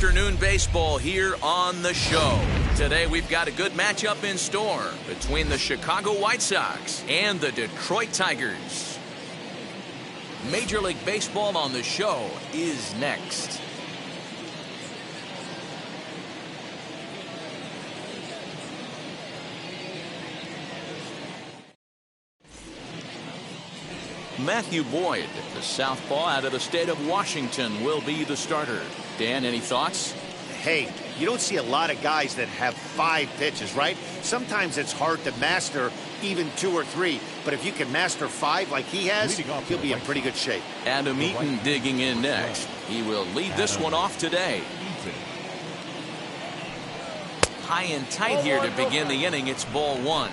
afternoon baseball here on the show. Today we've got a good matchup in store between the Chicago White Sox and the Detroit Tigers. Major League Baseball on the show is next. Matthew Boyd, the southpaw out of the state of Washington, will be the starter. Dan, any thoughts? Hey, you don't see a lot of guys that have 5 pitches, right? Sometimes it's hard to master even 2 or 3. But if you can master 5 like he has, he'll be in pretty good shape. Adam Eaton digging in next. He will lead this one off today. High and tight here to begin the inning. It's ball 1.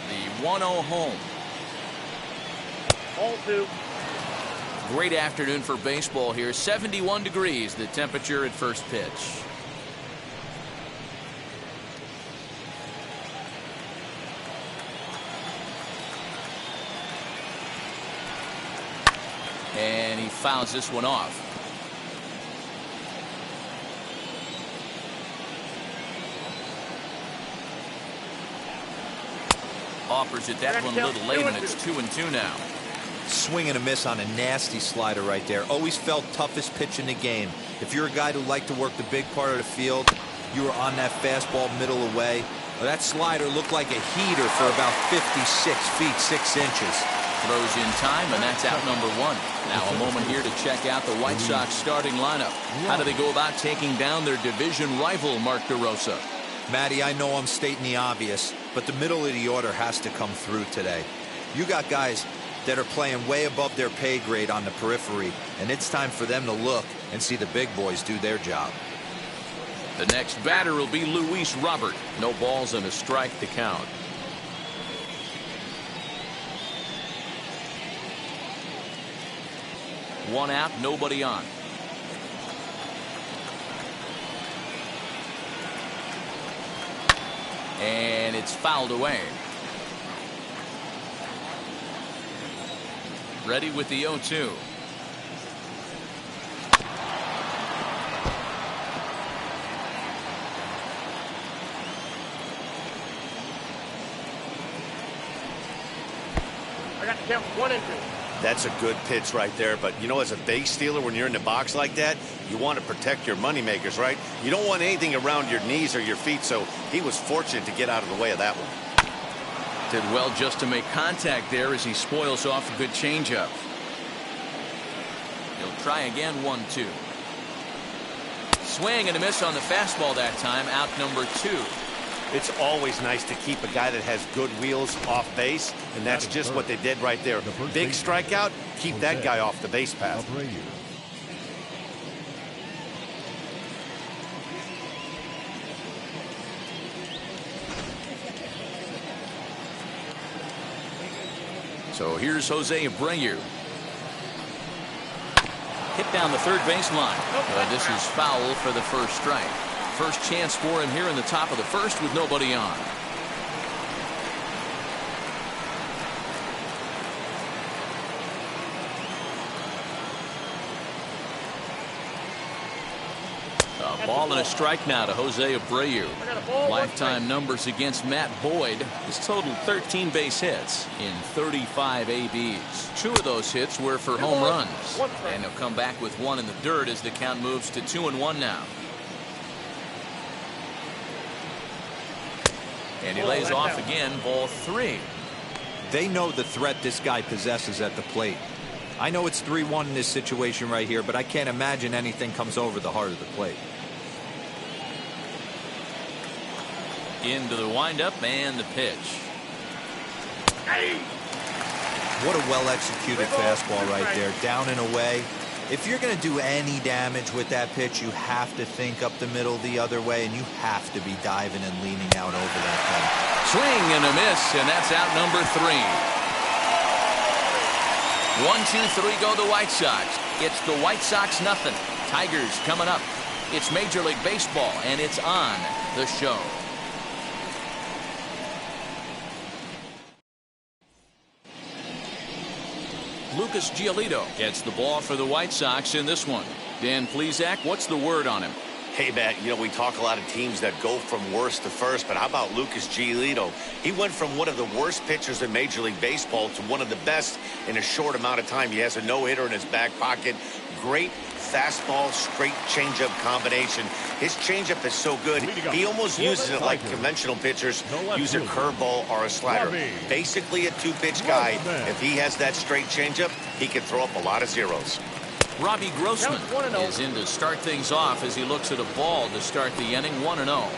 The 1-0 home. Ball 2. Great afternoon for baseball here. 71 degrees the temperature at first pitch. And he fouls this one off. Offers it that one a little late, and it's 2-2 now. Swing and a miss on a nasty slider right there. Always felt toughest pitch in the game. If you're a guy who liked to work the big part of the field, you were on that fastball middle away. Well, that slider looked like a heater for about 56 feet 6 inches. Throws in time, and that's out number 1. Now a moment here to check out the White Sox starting lineup. How do they go about taking down their division rival, Mark DeRosa? Matty, I know I'm stating the obvious, but the middle of the order has to come through today. You got guys that are playing way above their pay grade on the periphery, and it's time for them to look and see the big boys do their job. The next batter will be Luis Robert. No balls and a strike to count. One out, nobody on. And it's fouled away. Ready with the 0-2. I got to count 1 and 2. That's a good pitch right there. But, you know, as a base stealer, when you're in the box like that, you want to protect your moneymakers, right? You don't want anything around your knees or your feet, so he was fortunate to get out of the way of that one. Did well just to make contact there as he spoils off a good changeup. He'll try again, 1-2. Swing and a miss on the fastball that time, out number 2. It's always nice to keep a guy that has good wheels off base, and that's just what they did right there. Big strikeout, keep that guy off the base path. So here's Jose Abreu. Hit down the third baseline. This is foul for the first strike. First chance for him here in the top of the first with nobody on. A ball and a strike now to Jose Abreu. Lifetime numbers against Matt Boyd. His total 13 base hits in 35 ABs. 2 of those hits were for home runs. And he'll come back with 1 in the dirt as the count moves to 2-1 now. And he lays off again, ball 3. They know the threat this guy possesses at the plate. I know it's 3-1 in this situation right here, but I can't imagine anything comes over the heart of the plate. Into the windup and the pitch. What a well-executed fastball right there, down and away. If you're going to do any damage with that pitch, you have to think up the middle the other way, and you have to be diving and leaning out over that thing. Swing and a miss, and that's out number 3. 1, 2, 3 go the White Sox. It's the White Sox nothing. Tigers coming up. It's Major League Baseball, and it's on the show. Lucas Giolito gets the ball for the White Sox in this one. Dan Plesac, what's the word on him? Hey, Matt, you know, we talk a lot of teams that go from worst to first, but how about Lucas Giolito? He went from one of the worst pitchers in Major League Baseball to one of the best in a short amount of time. He has a no-hitter in his back pocket. Great fastball, straight changeup combination. His changeup is so good, he almost uses it like conventional pitchers use a curveball or a slider. Basically a two-pitch guy. If he has that straight changeup, he can throw up a lot of zeros. Robbie Grossman is in to start things off as he looks at a ball to start the inning. 1-0.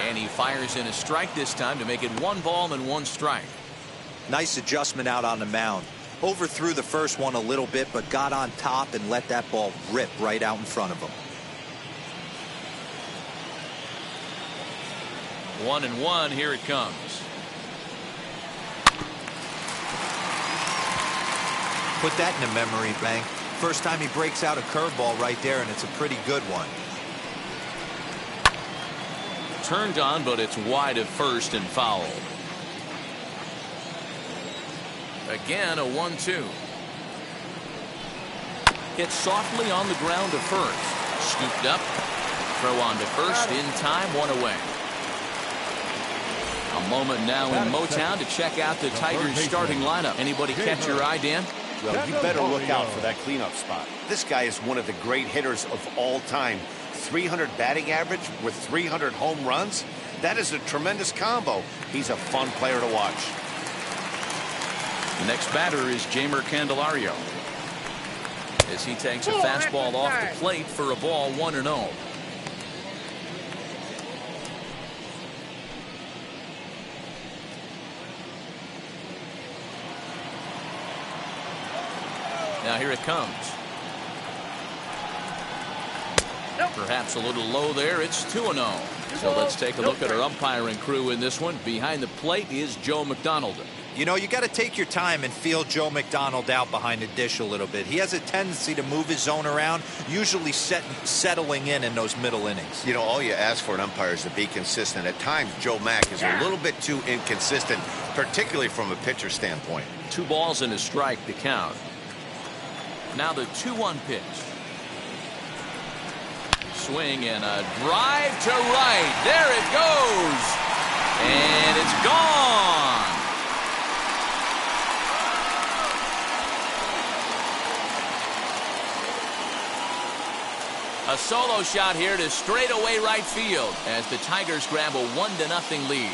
And he fires in a strike this time to make it 1 ball and 1 strike. Nice adjustment out on the mound. Overthrew the first one a little bit, but got on top and let that ball rip right out in front of him. 1-1. Here it comes. Put that in a memory bank. First time he breaks out a curveball right there, and it's a pretty good one. Turned on, but it's wide of first and foul. Again, a 1-2. Hit softly on the ground to first. Scooped up. Throw on to first. In time. 1 away. A moment now in Motown to check out the Tigers starting lineup. Anybody catch your eye, Dan? Well, you better look out for that cleanup spot. This guy is one of the great hitters of all time. 300 batting average with 300 home runs. That is a tremendous combo. He's a fun player to watch. The next batter is Jeimer Candelario as he takes a fastball off the plate for a ball. 1-0. Now here it comes. Perhaps a little low there. It's 2-0. So let's take a look at our umpiring crew in this one. Behind the plate is Joe McDonald. You know, you got to take your time and feel Joe McDonald out behind the dish a little bit. He has a tendency to move his zone around, usually settling in those middle innings. You know, all you ask for an umpire is to be consistent. At times, Joe Mack is a little bit too inconsistent, particularly from a pitcher standpoint. 2 balls and a strike to count. Now the 2-1 pitch. Swing and a drive to right. There it goes. And it's gone. A solo shot here to straightaway right field as the Tigers grab a 1-0 lead.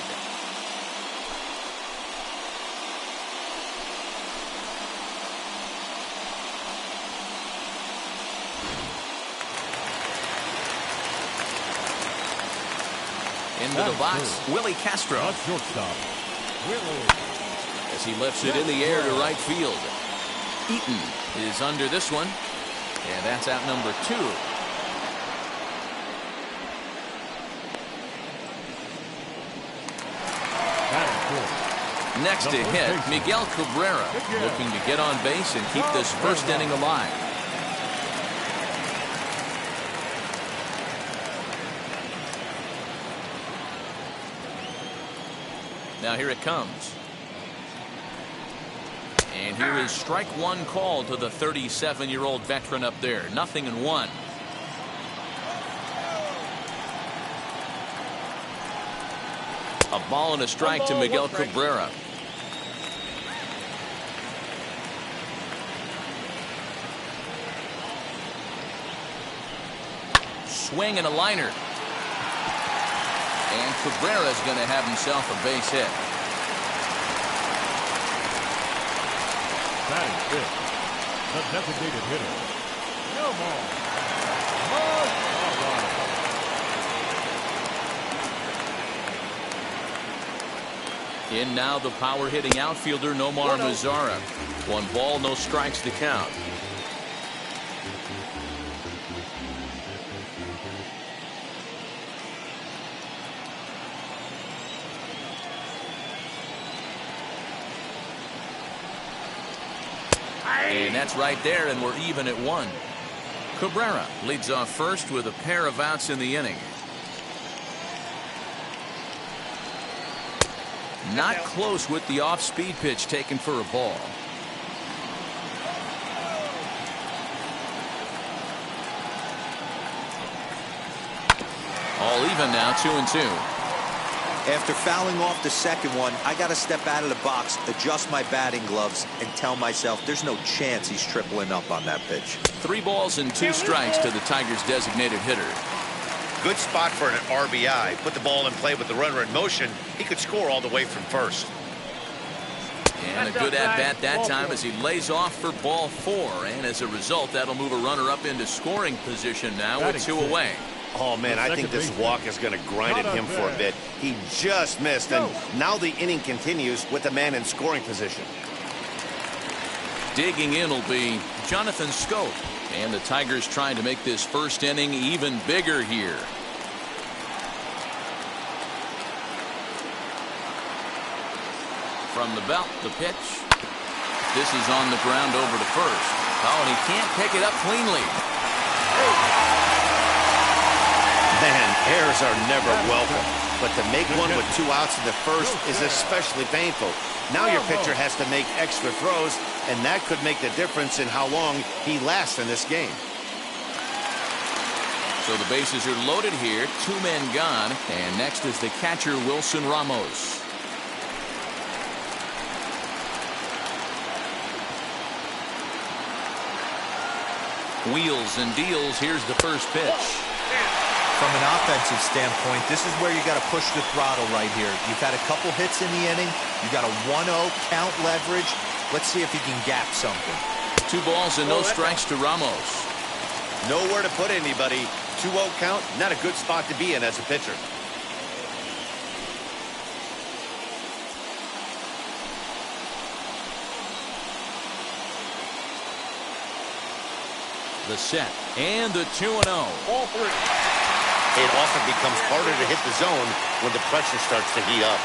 Into the box, Willy Castro. Shortstop, Willy. As he lifts it in the air to right field. Eaton is under this one, and that's out number 2. Next to hit, Miguel Cabrera, looking to get on base and keep this first inning alive. Now here it comes. And here is strike 1 call to the 37-year-old veteran up there. 0-1. A ball and a strike to Miguel Cabrera. Swing and a liner. And Cabrera is going to have himself a base hit. Batting fifth, the designated hitter, Nomar Mazara. In now the power hitting outfielder Nomar Mazara. 1 ball, no strikes to count. And that's right there, and we're even at 1. Cabrera leads off first with a pair of outs in the inning. Not close with the off-speed pitch taken for a ball. All even now, 2-2. After fouling off the second one, I got to step out of the box, adjust my batting gloves, and tell myself there's no chance he's tripling up on that pitch. 3 balls and 2 strikes to the Tigers' designated hitter. Good spot for an RBI. Put the ball in play with the runner in motion. He could score all the way from first. And a good at-bat that time as he lays off for ball 4. And as a result, that'll move a runner up into scoring position now with 2 away. Oh, man, I think this walk is going to grind at him for a bit. He just missed, and now the inning continues with the man in scoring position. Digging in will be Jonathan Scope. And the Tigers trying to make this first inning even bigger here. From the belt, the pitch. This is on the ground over to first. Oh, and he can't pick it up cleanly. Man, errors are never welcome, but to make one with 2 outs in the first is especially painful. Now your pitcher has to make extra throws, and that could make the difference in how long he lasts in this game. So the bases are loaded here, 2 men gone, and next is the catcher Wilson Ramos. Wheels and deals. Here's the first pitch. From an offensive standpoint, this is where you got to push the throttle right here. You've had a couple hits in the inning. You got a 1-0 count leverage. Let's see if he can gap something. 2 balls and no strikes to Ramos. Nowhere to put anybody. 2-0 count, not a good spot to be in as a pitcher. The set and the 2-0. Ball 3. It often becomes harder to hit the zone when the pressure starts to heat up.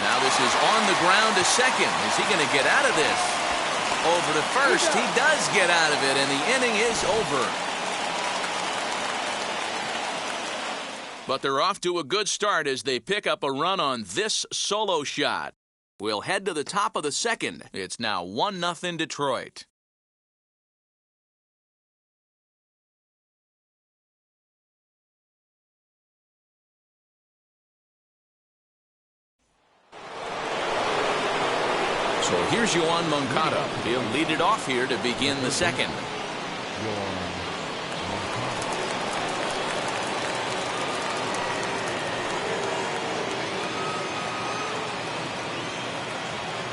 Now this is on the ground to second. Is he going to get out of this? Over to first. He does get out of it, and the inning is over. But they're off to a good start as they pick up a run on this solo shot. We'll head to the top of the second. It's now 1-0 Detroit. So here's Johann Mankata. He'll lead it off here to begin the second.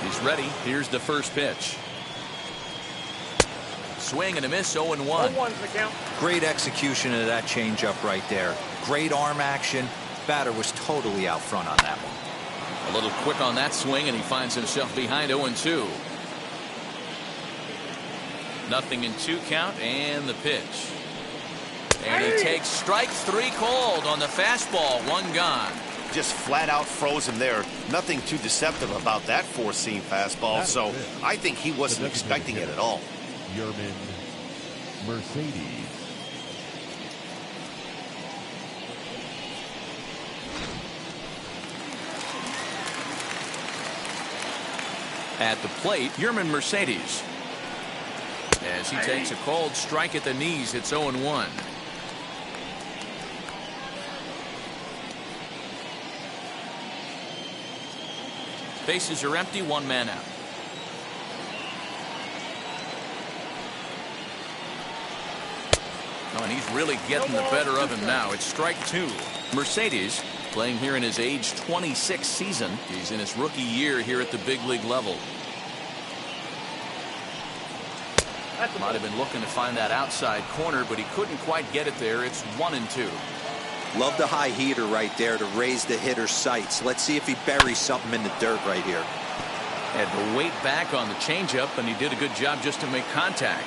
He's ready. Here's the first pitch. Swing and a miss, 0-1. Great execution of that changeup right there. Great arm action. Batter was totally out front on that one. A little quick on that swing, and he finds himself behind 0-2. 0-2 count, and the pitch. And he takes strike 3 called on the fastball. 1 gone. Just flat out froze him there. Nothing too deceptive about that 4-seam fastball, so I think he wasn't expecting it at all. Yerman Mercedes. At the plate, Yerman Mercedes. As he takes a called strike at the knees, it's 0-1. Bases are empty, 1 man out. Oh, and he's really getting the better of him now. It's strike 2. Mercedes playing here in his age 26 season. He's in his rookie year here at the big league level. Might have been looking to find that outside corner, but he couldn't quite get it there. It's 1-2. Love the high heater right there to raise the hitter's sights. Let's see if he buries something in the dirt right here. Had to wait back on the changeup, and he did a good job just to make contact.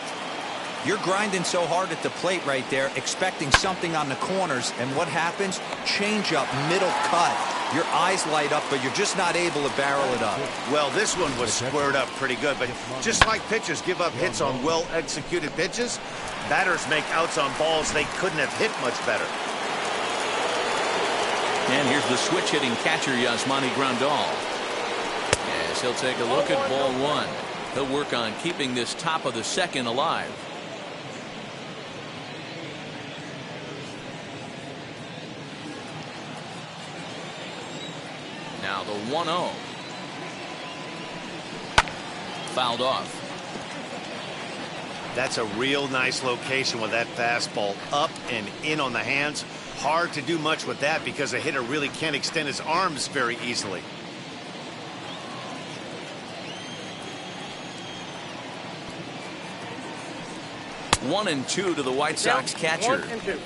You're grinding so hard at the plate right there, expecting something on the corners, and what happens? Change up, middle cut. Your eyes light up, but you're just not able to barrel it up. Well, this one was squared up pretty good, but just like pitchers give up hits on well-executed pitches, batters make outs on balls they couldn't have hit much better. And here's the switch-hitting catcher, Yasmani Grandal. As he'll take a look at ball one. He'll work on keeping this top of the second alive. Now the 1-0. Fouled off. That's a real nice location with that fastball up and in on the hands. Hard to do much with that because a hitter really can't extend his arms very easily. One and two to the White Sox catcher. 1-2.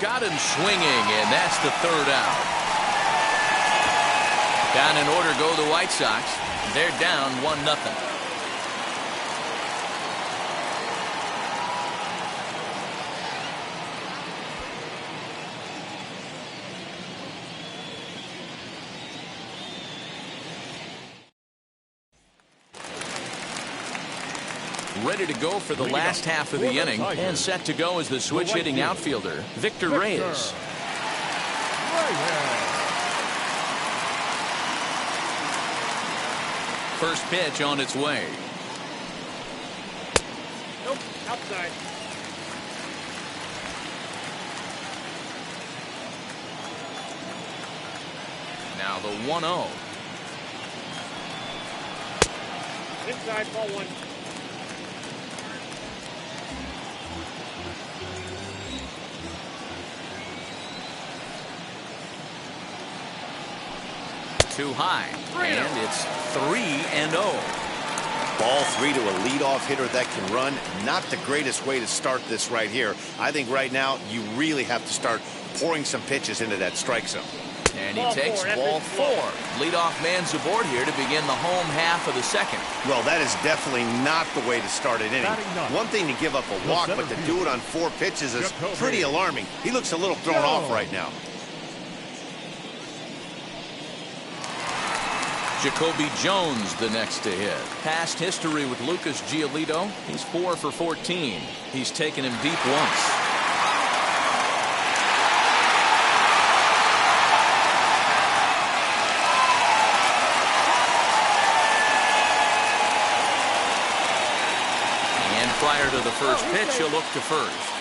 Got him swinging, and that's the third out. Down in order go the White Sox. They're down 1-0. Ready to go for the last half of the inning, and set to go as the switch-hitting outfielder, Victor Reyes. First pitch on its way. Nope, outside. Now the 1-0. Inside, ball one. Too high, and it's 3-0. Ball three to a leadoff hitter that can run. Not the greatest way to start this right here. I think right now you really have to start pouring some pitches into that strike zone. And he takes ball four. Leadoff man's aboard here to begin the home half of the second. Well, that is definitely not the way to start an inning. One thing to give up a walk, but to do it on 4 pitches is pretty alarming. He looks a little thrown off right now. Jacoby Jones the next to hit. Past history with Lucas Giolito. He's 4 for 14. He's taken him deep once. And prior to the first pitch, he'll look to first.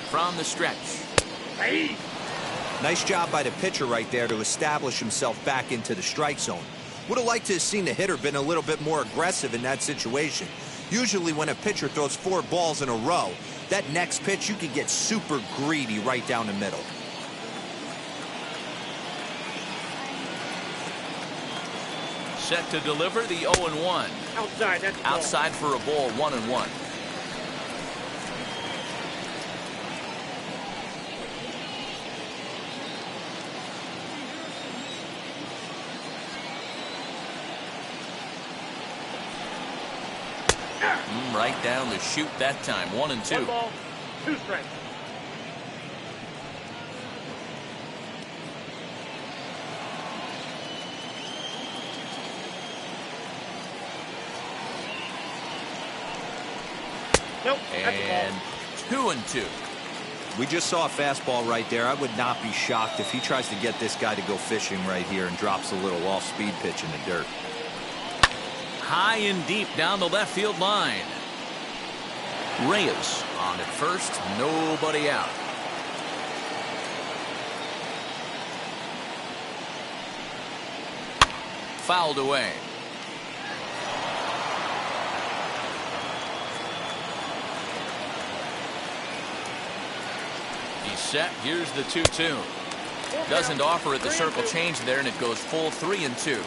From the stretch. Hey. Nice job by the pitcher right there to establish himself back into the strike zone. Would have liked to have seen the hitter been a little bit more aggressive in that situation. Usually when a pitcher throws 4 balls in a row, that next pitch you can get super greedy right down the middle. Set to deliver the 0-1. Outside, that's ball. Outside for a ball, 1-1. Right down the chute that time. 1-2. 1 ball, 2 strikes. Nope, that's a ball. And 2-2. We just saw a fastball right there. I would not be shocked if he tries to get this guy to go fishing right here and drops a little off-speed pitch in the dirt. High and deep down the left field line. Reyes on at first, nobody out. Fouled away. He's set. Here's the 2-2. Doesn't offer at the circle change there, and it goes full 3-2.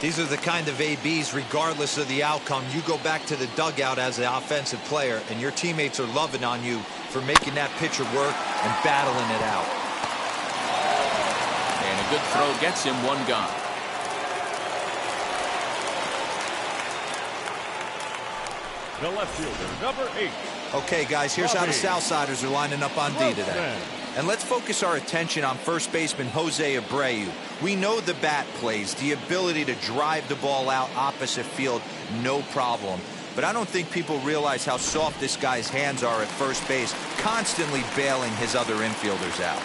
These are the kind of ABs, regardless of the outcome. You go back to the dugout as the offensive player, and your teammates are loving on you for making that pitcher work and battling it out. And a good throw gets him one gone. The left fielder, number 8. Okay, guys, here's how the Southsiders are lining up on D today. And let's focus our attention on first baseman Jose Abreu. We know the bat plays, the ability to drive the ball out opposite field, no problem. But I don't think people realize how soft this guy's hands are at first base, constantly bailing his other infielders out.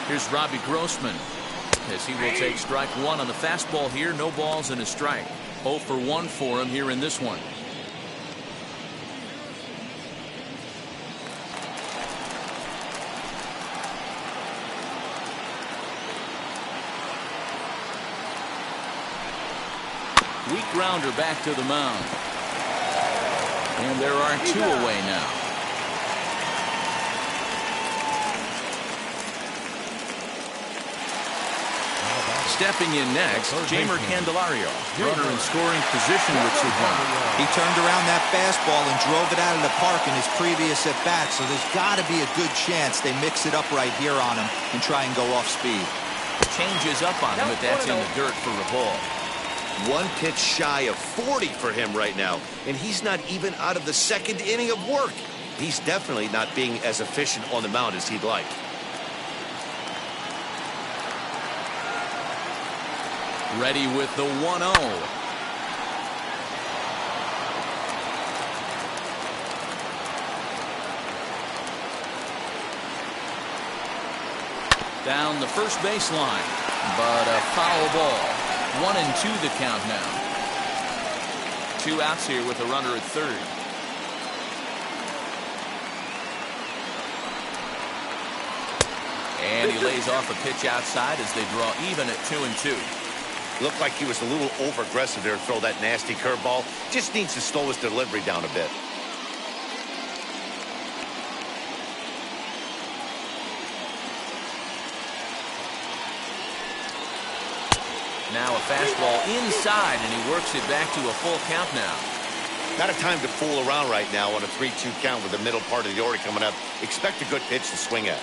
Here's Robbie Grossman, as he will take strike one on the fastball here. No balls and a strike. 0 for 1 for him here in this one. Weak grounder back to the mound. And there are 2 away now. Stepping in next, Jamer Candelario. Runner in scoring position with 2 down. He turned around that fastball and drove it out of the park in his previous at-bat, so there's got to be a good chance they mix it up right here on him and try and go off speed. Changes up on him, but that's in the dirt for a ball. 1 pitch shy of 40 for him right now, and he's not even out of the 2nd inning of work. He's definitely not being as efficient on the mound as he'd like. Ready with the 1-0. Down the first baseline, but a foul ball. 1-2 the count now. 2 outs here with a runner at third. And he lays off a pitch outside as they draw even at 2-2. Looked like he was a little over-aggressive there to throw that nasty curveball. Just needs to slow his delivery down a bit. Now a fastball inside, and he works it back to a full count now. Not a time to fool around right now on a 3-2 count with the middle part of the order coming up. Expect a good pitch to swing at.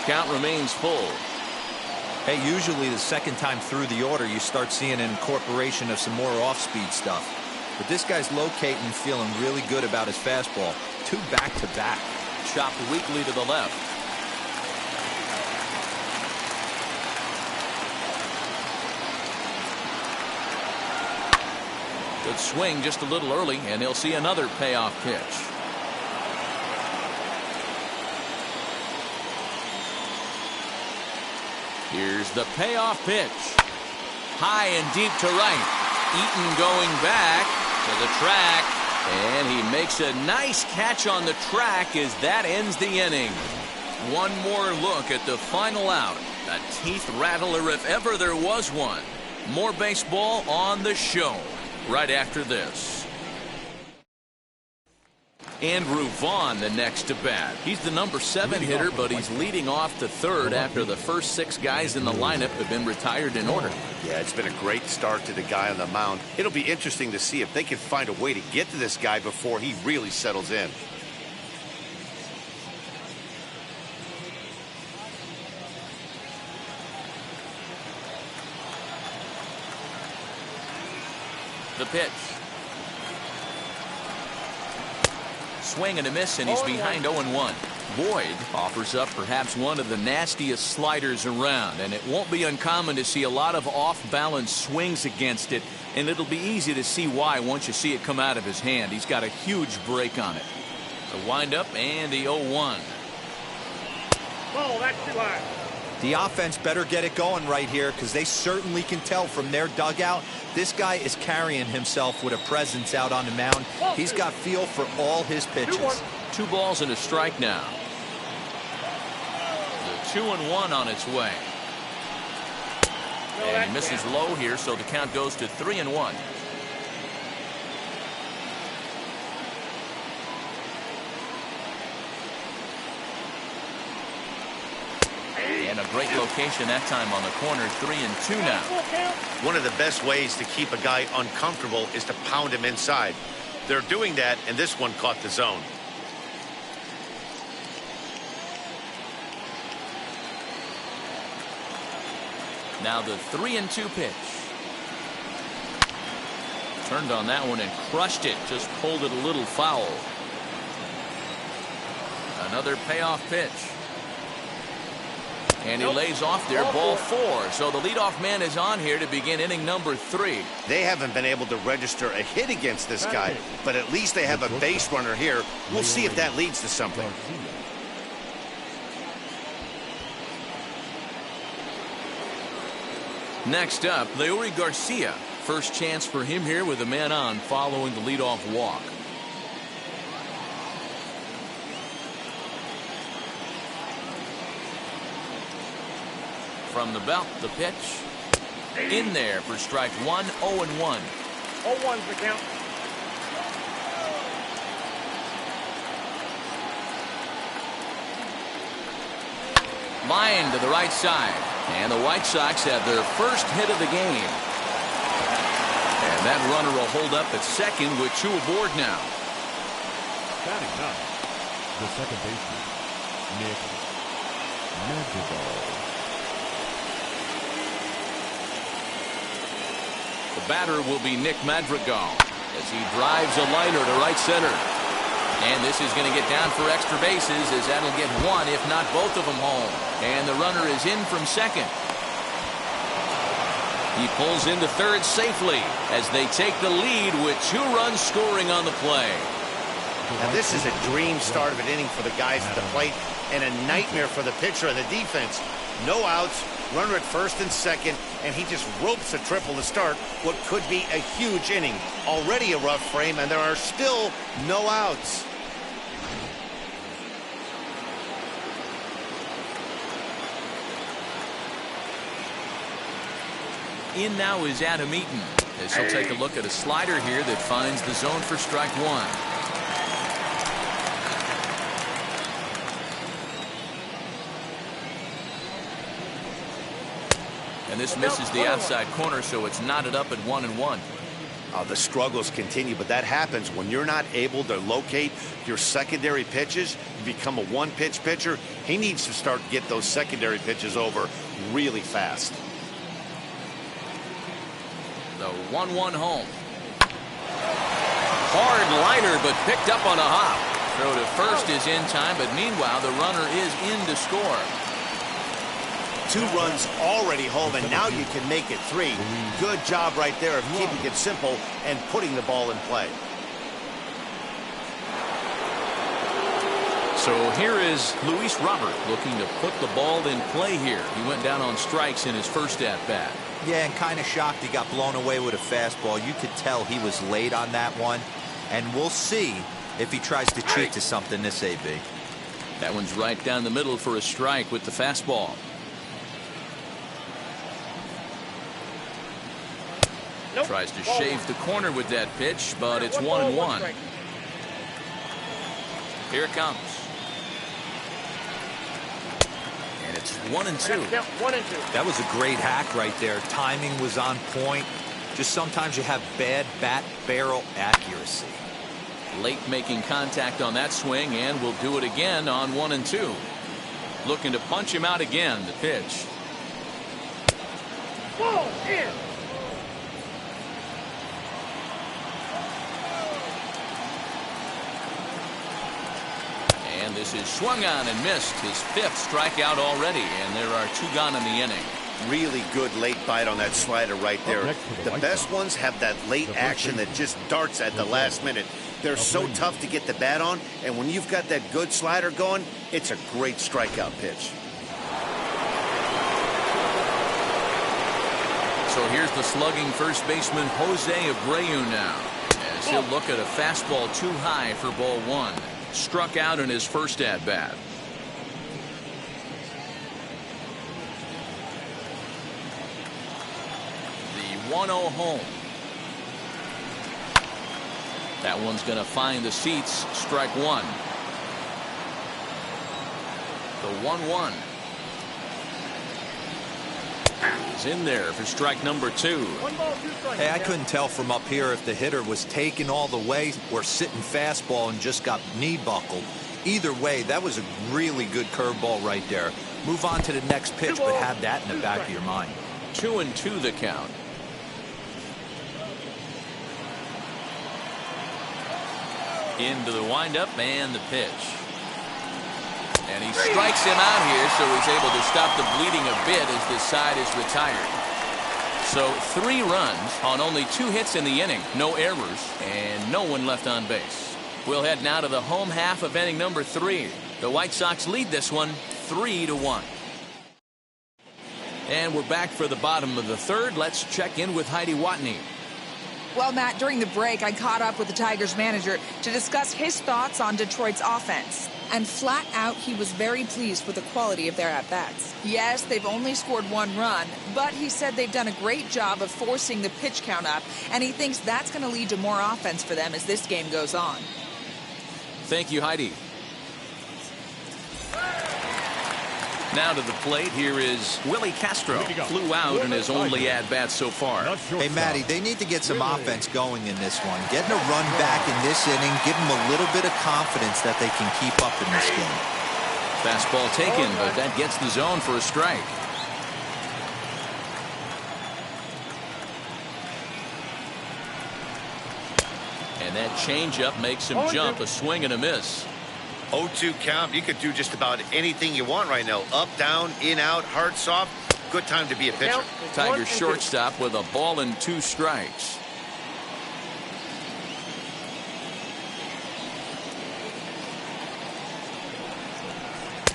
Count remains full. Hey, usually the second time through the order, you start seeing an incorporation of some more off-speed stuff. But this guy's locating and feeling really good about his fastball. 2 back-to-back. Chopped weakly to the left. Good swing just a little early, and he'll see another payoff pitch. Here's the payoff pitch. High and deep to right. Eaton going back to the track, and he makes a nice catch on the track as that ends the inning. One more look at the final out. A teeth rattler if ever there was one. More baseball on the show right after this. Andrew Vaughn the next to bat. He's the number 7 hitter, but he's leading off to third after the first 6 guys in the lineup have been retired in order. Yeah, it's been a great start to the guy on the mound. It'll be interesting to see if they can find a way to get to this guy before he really settles in. The pitch. Swing and a miss, and he's behind 0-1. Boyd offers up perhaps one of the nastiest sliders around, and it won't be uncommon to see a lot of off-balance swings against it, and it'll be easy to see why once you see it come out of his hand. He's got a huge break on it. The windup and the 0-1. Oh, that's too high. The offense better get it going right here, because they certainly can tell from their dugout this guy is carrying himself with a presence out on the mound. He's got feel for all his pitches. 2 balls and a strike now. The 2-1 on its way. And he misses low here, so the count goes to 3-1. And a great location that time on the corner. 3-2 now. One of the best ways to keep a guy uncomfortable is to pound him inside. They're doing that, and this one caught the zone. Now the 3-2 pitch. Turned on that one and crushed it. Just pulled it a little foul. Another payoff pitch. And he lays off there, ball 4. So the leadoff man is on here to begin inning number 3. They haven't been able to register a hit against this guy, but at least they have a base runner here. We'll see if that leads to something. Next up, Leori Garcia. First chance for him here with a man on following the leadoff walk. From the belt, the pitch. In there for strike 1, 0-1. 0-1's the count. Line to the right side. And the White Sox have their first hit of the game. And that runner will hold up at second with 2 aboard now. Batting ninth, the second baseman, Nick Madrigal. The batter will be Nick Madrigal as he drives a liner to right center. And this is going to get down for extra bases, as that'll get 1, if not both of them, home. And the runner is in from second. He pulls into third safely as they take the lead with 2 runs scoring on the play. Now this is a dream start of an inning for the guys at the plate, and a nightmare for the pitcher and the defense. No outs, runner at first and second, and he just ropes a triple to start what could be a huge inning. Already a rough frame, and there are still no outs. In now is Adam Eaton as he'll take a look at a slider here that finds the zone for strike 1. And this misses the outside corner, so it's knotted up at 1-1. The struggles continue, but that happens when you're not able to locate your secondary pitches. You become a one-pitch pitcher. He needs to start to get those secondary pitches over really fast. The 1-1 home. Hard liner, but picked up on a hop. Throw to first is in time, but meanwhile the runner is in to score. 2 runs already home, and now you can make it 3. Good job right there of keeping it simple and putting the ball in play. So here is Luis Robert looking to put the ball in play here. He went down on strikes in his first at-bat. Yeah, and kind of shocked he got blown away with a fastball. You could tell he was late on that one. And we'll see if he tries to cheat to something this AB. That one's right down the middle for a strike with the fastball. Nope. Tries to shave the corner with that pitch, but it's 1-1. Here it comes. And it's 1-2. 1-2. That was a great hack right there. Timing was on point. Just sometimes you have bad bat barrel accuracy. Late making contact on that swing, and will do it again on 1-2. Looking to punch him out again. The pitch. Ball in. And this is swung on and missed. His 5th strikeout already, and there are 2 gone in the inning. Really good late bite on that slider right there. The best ones have that late action that just darts at the last minute. They're so tough to get the bat on, and when you've got that good slider going, it's a great strikeout pitch. So here's the slugging first baseman Jose Abreu now, as he'll look at a fastball too high for ball 1. Struck out in his first at bat. The 1-0 home. That one's going to find the seats. Strike 1. The 1-1. He's in there for strike number 2. 1 ball, 2 strikes. Hey, I couldn't tell from up here if the hitter was taking all the way or sitting fastball and just got knee buckled. Either way, that was a really good curveball right there. Move on to the next pitch, but have that in the back of your mind. 2-2 the count. Into the windup and the pitch. And he strikes him out here, so he's able to stop the bleeding a bit as this side is retired. So 3 runs on only 2 hits in the inning. No errors and no one left on base. We'll head now to the home half of inning number 3. The White Sox lead this one 3-1. And we're back for the bottom of the 3rd. Let's check in with Heidi Watney. Well, Matt, during the break, I caught up with the Tigers manager to discuss his thoughts on Detroit's offense. And flat out, he was very pleased with the quality of their at-bats. Yes, they've only scored 1 run, but he said they've done a great job of forcing the pitch count up, and he thinks that's going to lead to more offense for them as this game goes on. Thank you, Heidi. Now to the plate, here is Willy Castro. Flew out in his only at-bat so far. Hey, Matty, they need to get some offense going in this one. Getting a run back in this inning, give them a little bit of confidence that they can keep up in this game. Fastball taken, but that gets the zone for a strike. And that changeup makes him jump, a swing and a miss. 0-2 count. You could do just about anything you want right now. Up, down, in, out, hard, soft. Good time to be a pitcher. Tigers shortstop with a ball and 2 strikes.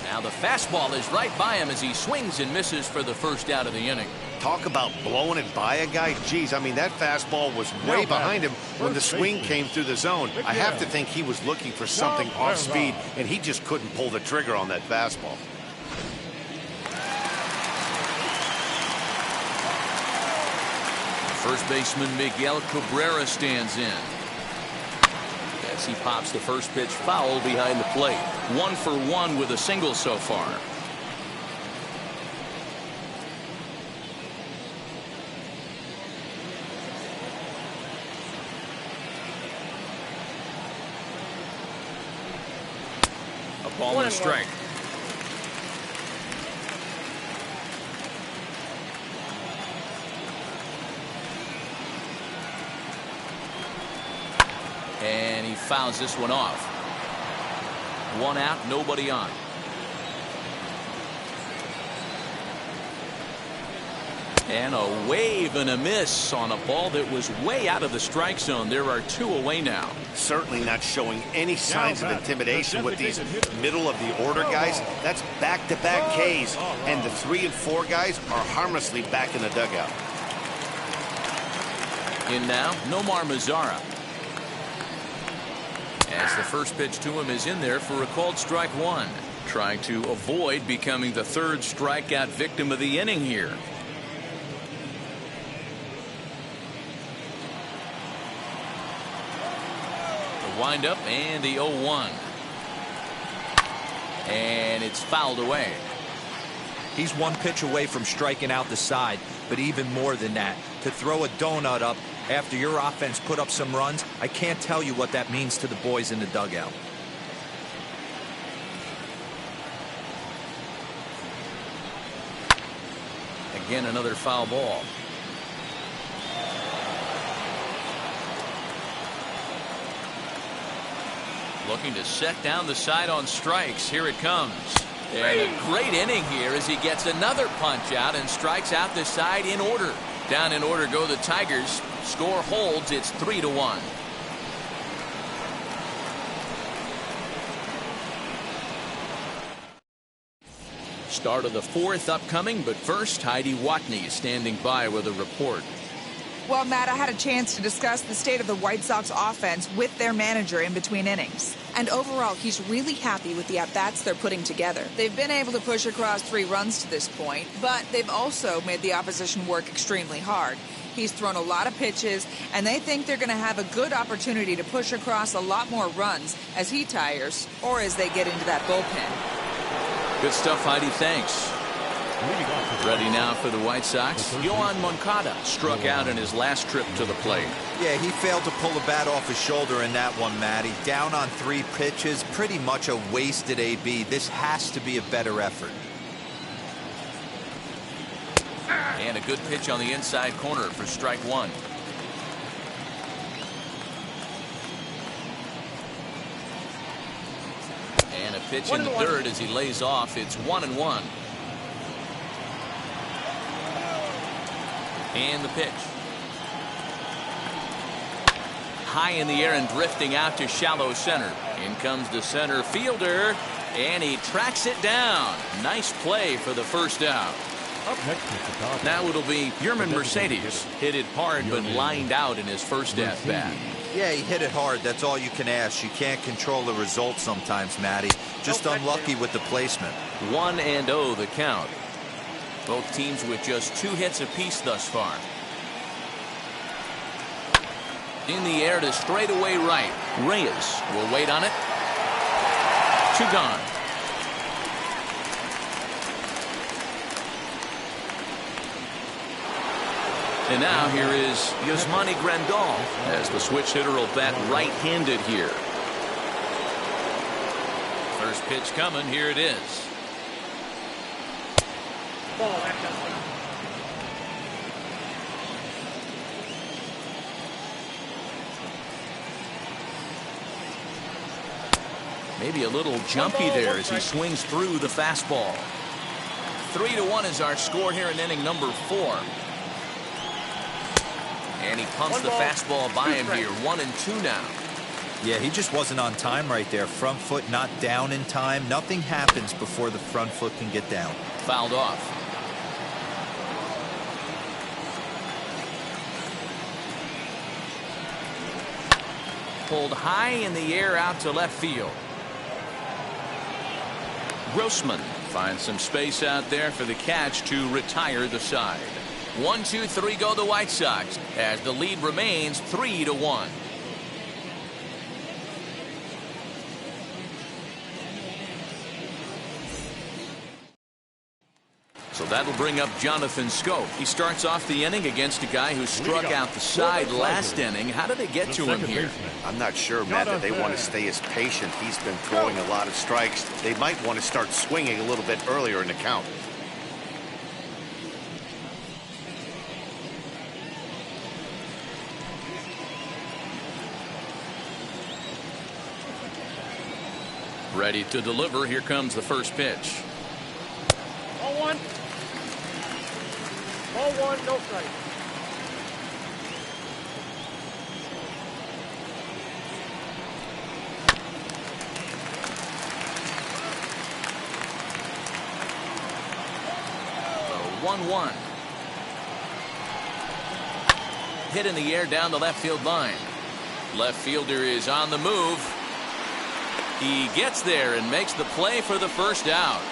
Now the fastball is right by him as he swings and misses for the first out of the inning. Talk about blowing it by a guy. Geez, I mean, that fastball was way behind him when the swing came through the zone. I have to think he was looking for something off speed, and he just couldn't pull the trigger on that fastball. First baseman Miguel Cabrera stands in. As he pops the first pitch foul behind the plate. 1 for 1 with a single so far. A ball and a strike. And he fouls this one off. 1 out, nobody on. And a wave and a miss on a ball that was way out of the strike zone. There are 2 away now. Certainly not showing any signs of intimidation with these middle of the order guys. That's back-to-back Ks, and the 3 and 4 guys are harmlessly back in the dugout. In now, Nomar Mazara. As the first pitch to him is in there for a called strike 1. Trying to avoid becoming the 3rd strikeout victim of the inning here. The windup and the 0-1. And it's fouled away. He's 1 pitch away from striking out the side, but even more than that, to throw a donut up after your offense put up some runs, I can't tell you what that means to the boys in the dugout. Again, another foul ball. Looking to set down the side on strikes. Here it comes. And a great inning here as he gets another punch out and strikes out the side in order. Down in order go the Tigers. Score holds. It's 3-1. Start of the 4th upcoming, but first Heidi Watney is standing by with a report. Well, Matt, I had a chance to discuss the state of the White Sox offense with their manager in between innings. And overall, he's really happy with the at-bats they're putting together. They've been able to push across 3 runs to this point, but they've also made the opposition work extremely hard. He's thrown a lot of pitches, and they think they're going to have a good opportunity to push across a lot more runs as he tires or as they get into that bullpen. Good stuff, Heidi. Thanks. Leading off the Ready now for the White Sox. Johann Mankata struck out in his last trip to the plate. Yeah, he failed to pull the bat off his shoulder in that one, Matty. Down on 3 pitches, pretty much a wasted AB. This has to be a better effort. And a good pitch on the inside corner for strike 1. And a pitch in the dirt as he lays off. It's 1-1. And the pitch. High in the air and drifting out to shallow center. In comes the center fielder, and he tracks it down. Nice play for the first out. Up next is Chicago. Now it'll be Yerman Mercedes. Hit it hard but lined out in his first at-bat. Yeah, he hit it hard. That's all you can ask. You can't control the result sometimes, Matty. Just unlucky with the placement. 1-0 the count. Both teams with just 2 hits apiece thus far. In the air to straightaway right. Reyes will wait on it. 2 gone. And now here is Yasmani Grandal as the switch hitter will bat right-handed here. First pitch coming. Here it is. Ball, back up. Maybe a little jumpy there as he swings through the fastball. 3-1 is our score here in inning number 4. And he pumps the fastball by him here. 1-2 now. Yeah, he just wasn't on time right there. Front foot not down in time. Nothing happens before the front foot can get down. Fouled off. Pulled high in the air out to left field. Grossman finds some space out there for the catch to retire the side. 1-2-3 go the White Sox as the lead remains 3-1. So that'll bring up Jonathan Scope. He starts off the inning against a guy who struck out the side last inning. How did they get to him here? I'm not sure, Matt, that they want to stay as patient. He's been throwing a lot of strikes. They might want to start swinging a little bit earlier in the count. Ready to deliver. Here comes the first pitch. Ball 1. Ball 1, no strike. The 1-1. Hit in the air down the left field line. Left fielder is on the move. He gets there and makes the play for the first out.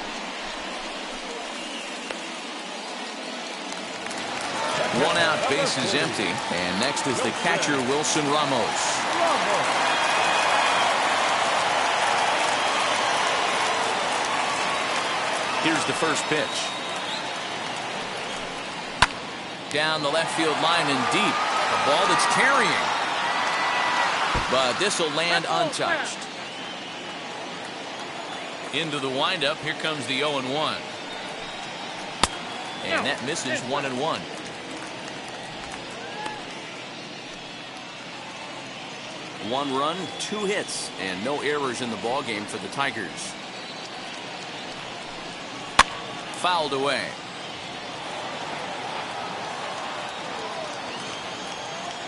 One out, base is empty. And next is the catcher, Wilson Ramos. Here's the first pitch. Down the left field line and deep. A ball that's carrying. But this will land untouched. Into the windup. Here comes the 0-1. And that misses 1-1. One run, 2 hits, and no errors in the ballgame for the Tigers. Fouled away.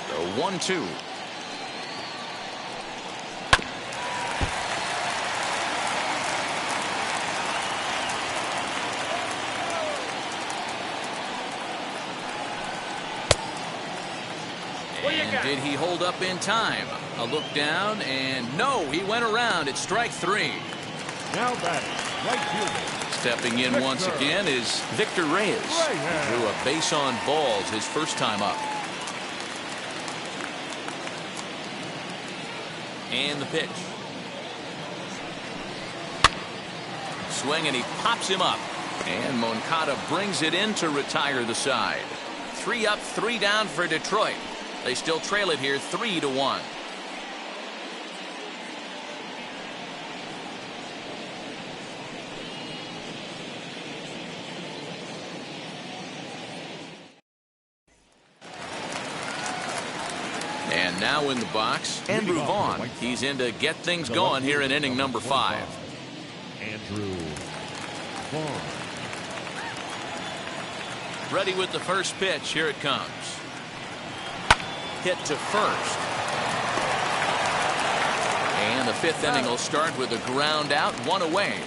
The 1-2. And did he hold up in time? A look down, and no, he went around. It's strike 3. Now batting, right fielder. Stepping in once again is Victor Reyes. He drew a base on balls his first time up. And the pitch. Swing, and he pops him up. And Mankata brings it in to retire the side. 3 up, 3 down for Detroit. They still trail it here 3-1. And now in the box, Andrew Vaughn. He's in to get things going here in inning number 5. Andrew Vaughn. Ready with the first pitch. Here it comes. Hit to first. And the 5th inning will start with a ground out, 1 away.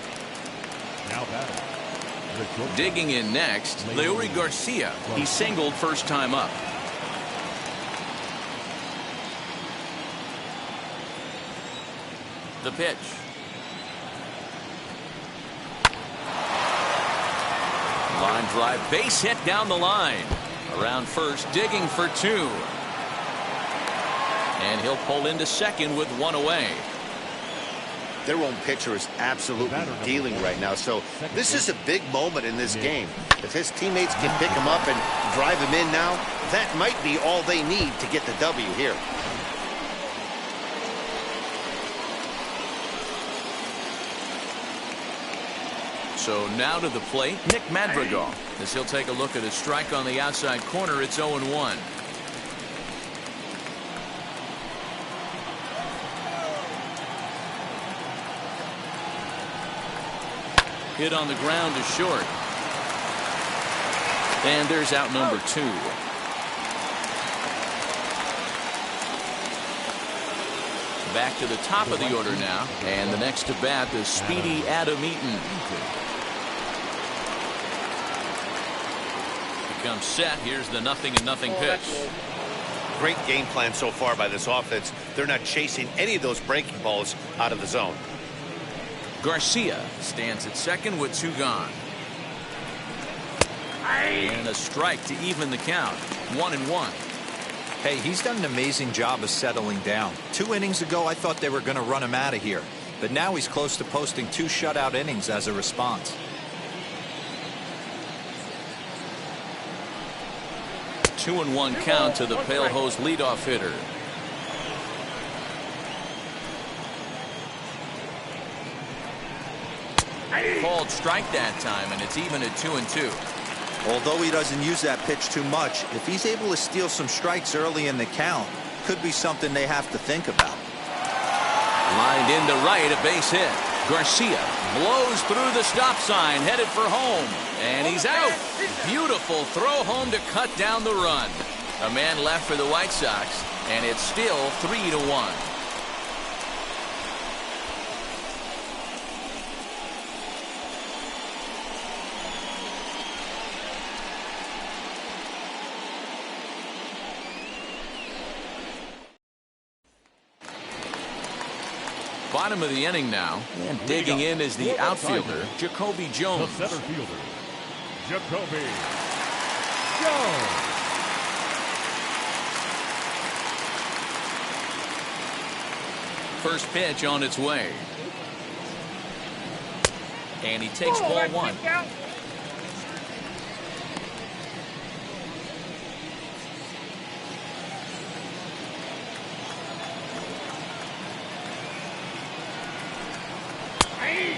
Now batting. Digging in next, Leori Garcia. He singled first time up. The pitch. Line drive, base hit down the line. Around first, digging for 2. And he'll pull into second with 1 away. Their own pitcher is absolutely dealing right now, so this is a big moment in this game. If his teammates can pick him up and drive him in now, that might be all they need to get the W here. So now to the plate, Nick Madrigal, as he'll take a look at a strike on the outside corner. It's 0-1. Hit on the ground is short. And there's out number 2. Back to the top of the order now. And the next to bat is speedy Adam Eaton. Becomes set. Here's the 0-0 pitch. Great game plan so far by this offense. They're not chasing any of those breaking balls out of the zone. Garcia stands at second with 2 gone. And a strike to even the count. 1-1. Hey, he's done an amazing job of settling down. 2 innings ago, I thought they were going to run him out of here. But now he's close to posting 2 shutout innings as a response. 2-1 count to the Pale Hose leadoff hitter. Called strike that time, and it's even at 2-2. Although he doesn't use that pitch too much, if he's able to steal some strikes early in the count, could be something they have to think about. Lined into right, a base hit. Garcia blows through the stop sign, headed for home, and he's out. Beautiful throw home to cut down the run. A man left for the White Sox, and it's still 3-1. Bottom of the inning now, and digging in is the outfielder, Jacoby The Jones. center fielder, Jacoby Jones. First pitch on its way. And he takes ball 1.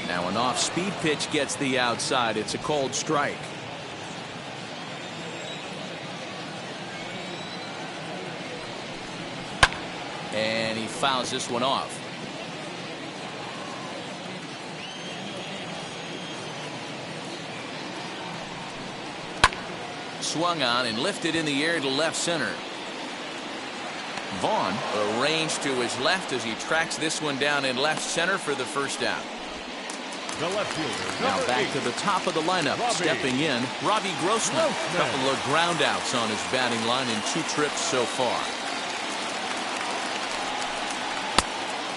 Now an off-speed pitch gets the outside. It's a called strike. And he fouls this one off. Swung on and lifted in the air to left center. Vaughn arranged to his left as he tracks this one down in left center for the first out. The left fielder, Now back 8. to the top of the lineup. Stepping in, Robbie Grossman. A couple of ground outs on his batting line in 2 trips so far.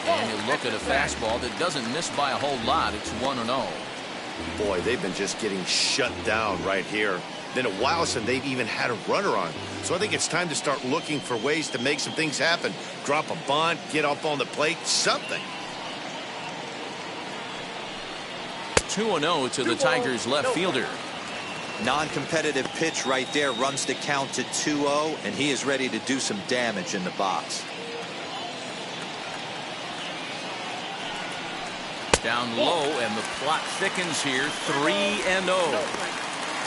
And you look at a fastball that doesn't miss by a whole lot. It's 1-0. Boy, they've been just getting shut down right here. Been a while since they've even had a runner on. So I think it's time to start looking for ways to make some things happen. Drop a bunt, get up on the plate, something. 2-0 to the Tigers left fielder. Non-competitive pitch right there runs the count to 2-0, and he is ready to do some damage in the box. Down low, and the plot thickens here. 3-0.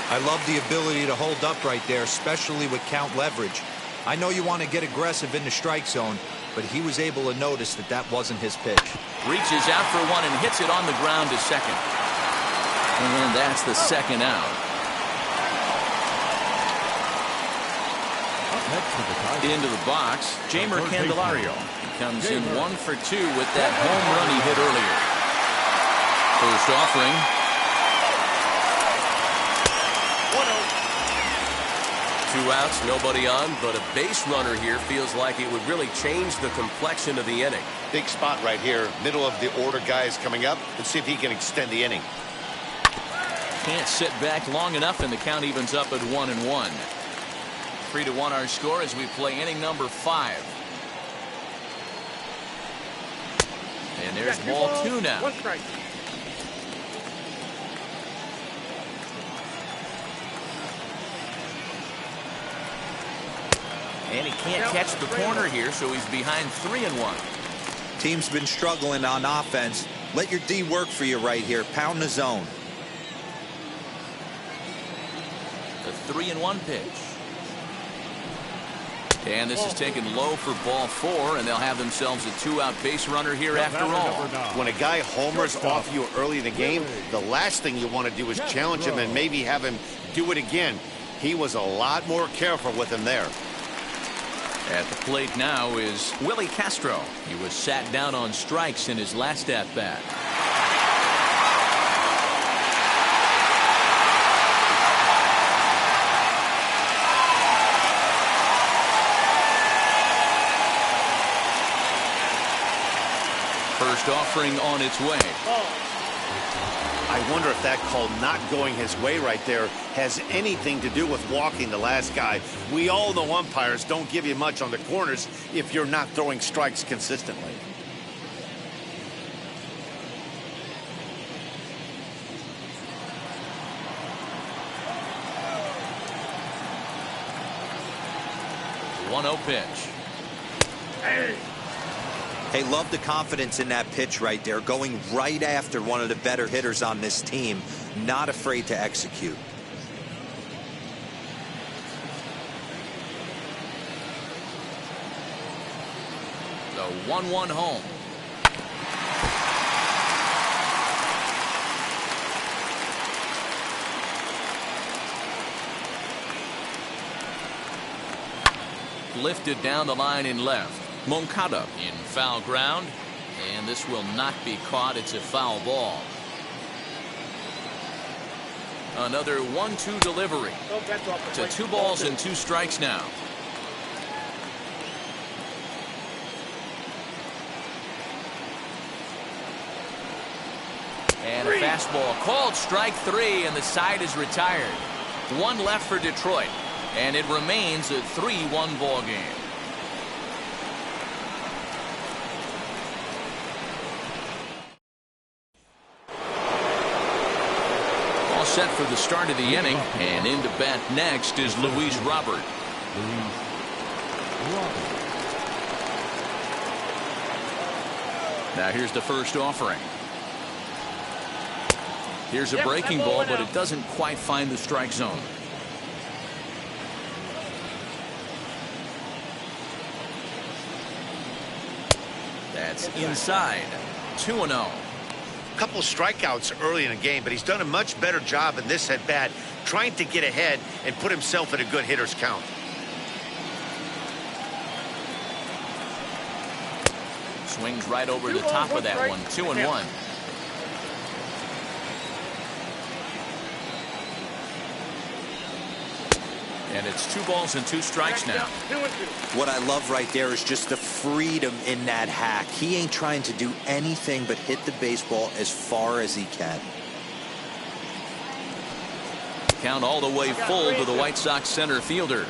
I love the ability to hold up right there, especially with count leverage. I know you want to get aggressive in the strike zone, but he was able to notice that that wasn't his pitch. Reaches out for one and hits it on the ground to second. And that's the second out. Into the box, Jamer Candelario. He comes in 1 for 2 with that home run he hit earlier. First offering. 2 outs, nobody on, but a base runner here feels like it would really change the complexion of the inning. Big spot right here. Middle of the order guys coming up. Let's see if he can extend the inning. Can't sit back long enough, and the count evens up at 1-1. 3-1 our score as we play inning number 5. And there's ball 2 now. 1 strike. And he can't catch the corner here, so he's behind 3-1. Team's been struggling on offense. Let your D work for you right here. Pound the zone. The 3-1 pitch. And this is taken low for ball 4, and they'll have themselves a 2-out base runner here after all. When a guy homers off you early in the game, the last thing you want to do is challenge him and maybe have him do it again. He was a lot more careful with him there. At the plate now is Willy Castro. He was sat down on strikes in his last at-bat. First offering on its way. I wonder if that call not going his way right there has anything to do with walking the last guy. We all know umpires don't give you much on the corners if you're not throwing strikes consistently. The 1-0 pitch. Hey, love the confidence in that pitch right there, going right after one of the better hitters on this team, not afraid to execute. The 1-1 home. Lifted down the line in left. Mankata in foul ground, and this will not be caught. It's a foul ball. Another 1-2 delivery. To 2 balls and 2 strikes now. And a fastball called strike 3, and the side is retired. 1 left for Detroit, and it remains a 3-1 ball game. Set for the start of the inning, and into bat next is Luis Robert. Now here's the first offering. Here's a breaking ball, but it doesn't quite find the strike zone. That's inside. 2-0. Couple strikeouts early in the game, but he's done a much better job in this at bat trying to get ahead and put himself in a good hitter's count. Swings right over the top of that one. 2-1. And it's 2 balls and 2 strikes now. What I love right there is just the freedom in that hack. He ain't trying to do anything but hit the baseball as far as he can. Count all the way full to the White Sox center fielder.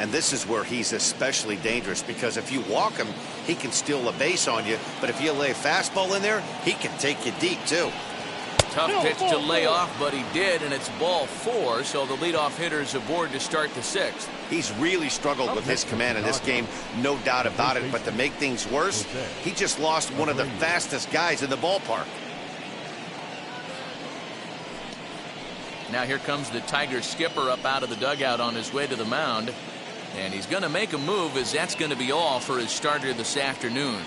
And this is where he's especially dangerous, because if you walk him, he can steal a base on you. But if you lay a fastball in there, he can take you deep, too. Tough pitch to lay off, but he did, and it's ball 4, so the leadoff hitter is aboard to start the 6th. He's really struggled with his command in this game, no doubt about it. But to make things worse, he just lost one of the fastest guys in the ballpark. Now here comes the Tigers skipper up out of the dugout on his way to the mound. And he's going to make a move, as that's going to be all for his starter this afternoon.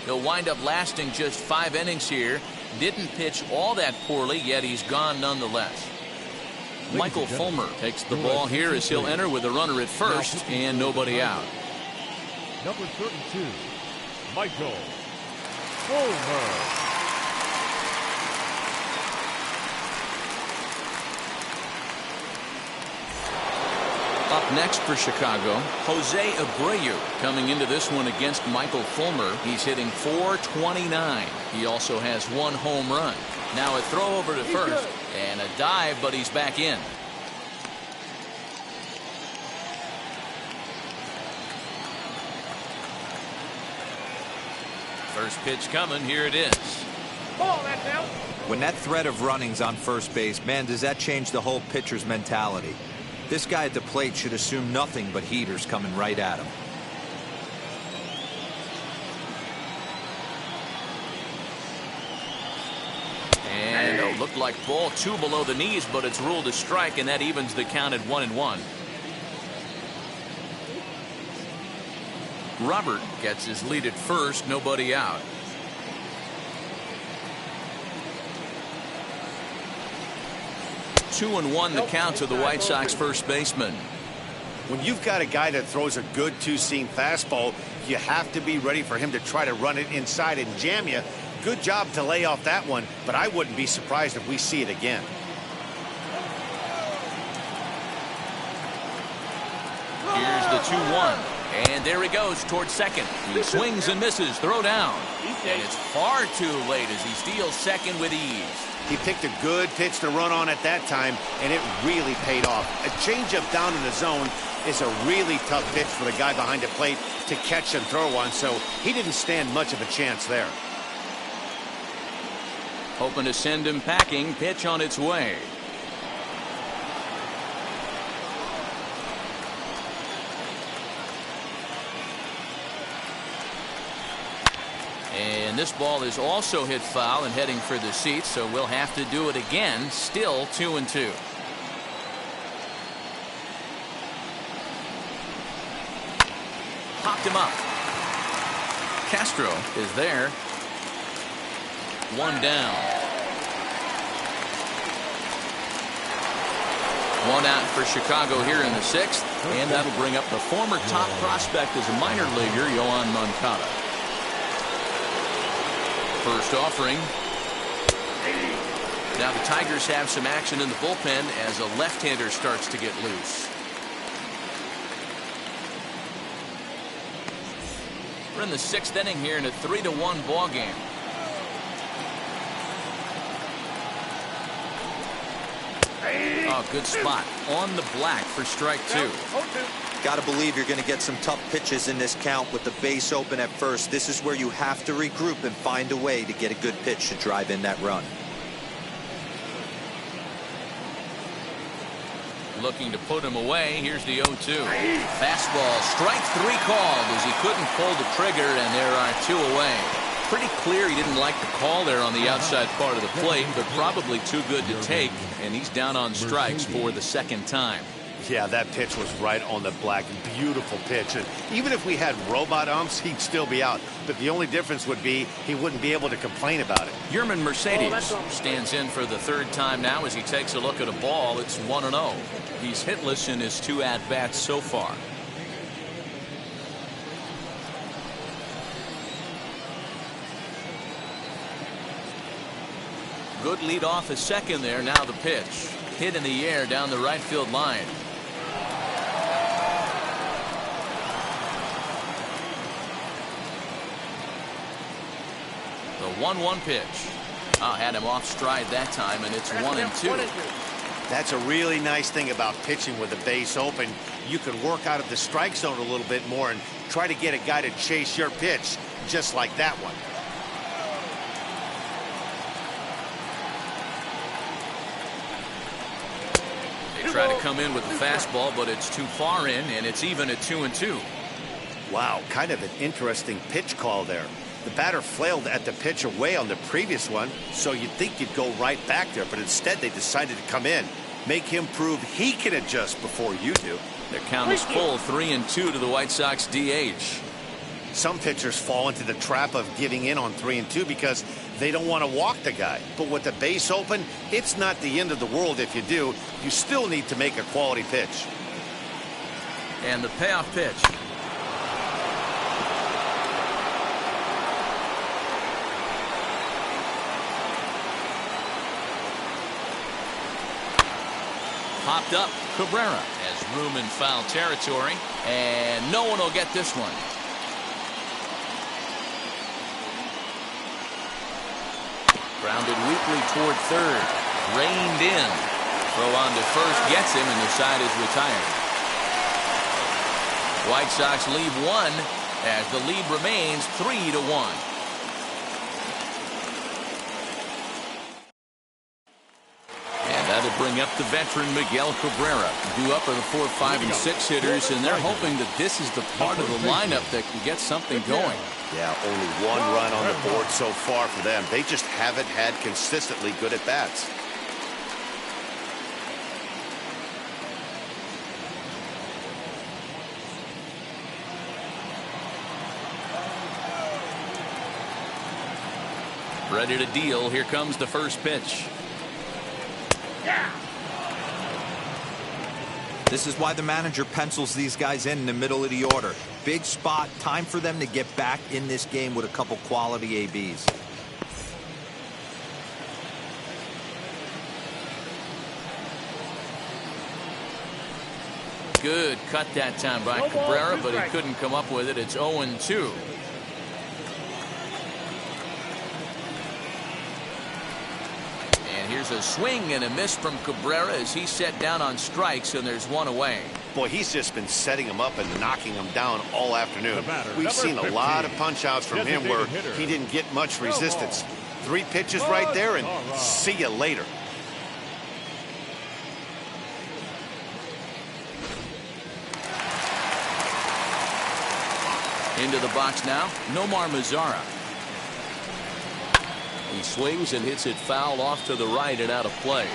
He'll wind up lasting just 5 innings here. Didn't pitch all that poorly, yet he's gone nonetheless. Michael Fulmer takes the ball here as he'll enter with a runner at first and nobody out. Number 32, Michael Fulmer. Up next for Chicago, Jose Abreu coming into this one against Michael Fulmer. He's hitting .429. He also has 1 home run. Now a throw over to first and a dive, but he's back in. First pitch coming. Here it is. Ball, that's out. When that threat of running's on first base, man, does that change the whole pitcher's mentality? This guy at the plate should assume nothing but heaters coming right at him. And it looked like ball 2 below the knees, but it's ruled a strike, and that evens the count at 1-1. Robert gets his lead at first, nobody out. Two and 1 the count to the White Sox first baseman. When you've got a guy that throws a good two-seam fastball, you have to be ready for him to try to run it inside and jam you. Good job to lay off that one, but I wouldn't be surprised if we see it again. Here's the 2-1, and there he goes towards second. He swings and misses, throw down, and it's far too late as he steals second with ease. He picked a good pitch to run on at that time, and it really paid off. A changeup down in the zone is a really tough pitch for the guy behind the plate to catch and throw on, so he didn't stand much of a chance there. Hoping to send him packing. Pitch on its way. And this ball is also hit foul and heading for the seats, so we'll have to do it again. Still 2-2. Popped him up. Castro is there. 1 down. 1 out for Chicago here in the 6th, and that'll bring up the former top prospect as a minor leaguer, Johann Mankata. First offering. Now the Tigers have some action in the bullpen as a left-hander starts to get loose. We're in the 6th inning here in a 3-1 ball game. Oh, good spot on the black for strike 2. Got to believe you're going to get some tough pitches in this count with the base open at first. This is where you have to regroup and find a way to get a good pitch to drive in that run. Looking to put him away. Here's the 0-2. Fastball, strike 3 called as he couldn't pull the trigger, and there are 2 away. Pretty clear he didn't like the call there on the outside part of the plate, but probably too good to take, and he's down on strikes for the 2nd time. Yeah, that pitch was right on the black. Beautiful pitch. And even if we had robot umps, he'd still be out. But the only difference would be he wouldn't be able to complain about it. Yerman Mercedes stands in for the 3rd time now as he takes a look at a ball. It's 1-0. He's hitless in his 2 at-bats so far. Good lead off his second there. Now the pitch. Hit in the air down the right field line. The 1-1 pitch. Had him off stride that time, and it's 1-2. That's a really nice thing about pitching with the base open. You can work out of the strike zone a little bit more and try to get a guy to chase your pitch just like that one. Try to come in with the fastball, but it's too far in, and it's even at 2-2. Wow, kind of an interesting pitch call there. The batter flailed at the pitch away on the previous one, so you'd think you'd go right back there, but instead they decided to come in, make him prove he can adjust before you do. Their count is full, 3-2 to the White Sox DH. Some pitchers fall into the trap of giving in on 3-2 because they don't want to walk the guy. But with the base open, it's not the end of the world if you do. You still need to make a quality pitch. And the payoff pitch. Popped up. Cabrera has room in foul territory, and no one will get this one. Grounded weakly toward third. Reined in. Throw on to first gets him, and the side is retired. White Sox leave one as the lead remains 3-1. That'll bring up the veteran Miguel Cabrera. Due up are the 4, 5, and 6 hitters, and they're hoping that this is the part of the lineup that can get something going. Yeah, only one run on the board so far for them. They just haven't had consistently good at bats. Ready to deal. Here comes the first pitch. This is why the manager pencils these guys in the middle of the order. Big spot, time for them to get back in this game with a couple quality ABs. Good cut that time by Cabrera, but he couldn't come up with it. It's 0-2. Here's a swing and a miss from Cabrera as he's set down on strikes, and there's one away. Boy, he's just been setting him up and knocking him down all afternoon. We've seen a lot of punch-outs from him where he didn't get much resistance. 3 pitches right there, and see you later. Into the box now, Nomar Mazara. He swings and hits it foul off to the right and out of play.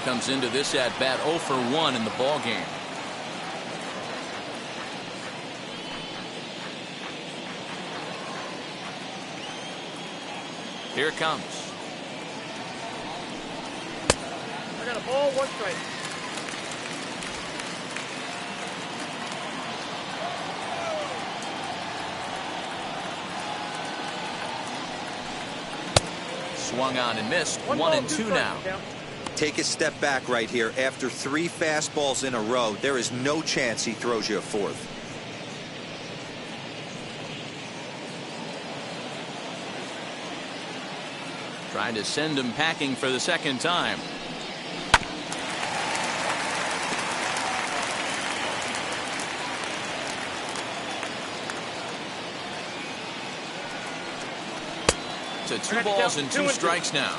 Comes into this at bat 0 for 1 in the ball game. Here it comes. I got a ball, 1 strike. Swung on and missed. 1-2 now. Take a step back right here. After 3 fastballs in a row, there is no chance he throws you a 4th. Trying to send him packing for the second time. To 2 balls and 2 strikes now.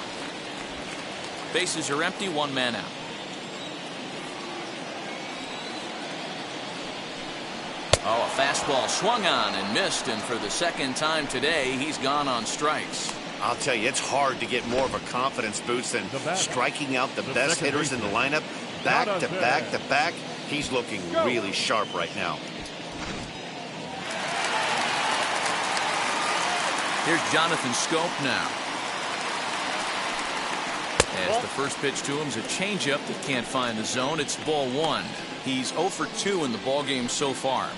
Bases are empty, 1 man out. Oh, a fastball swung on and missed, and for the second time today, he's gone on strikes. I'll tell you, it's hard to get more of a confidence boost than striking out the best hitters in the lineup. Back to back to back. He's looking really sharp right now. Here's Jonathan Scope now. As the first pitch to him is a changeup that can't find the zone. It's ball 1. He's 0 for 2 in the ball game so far.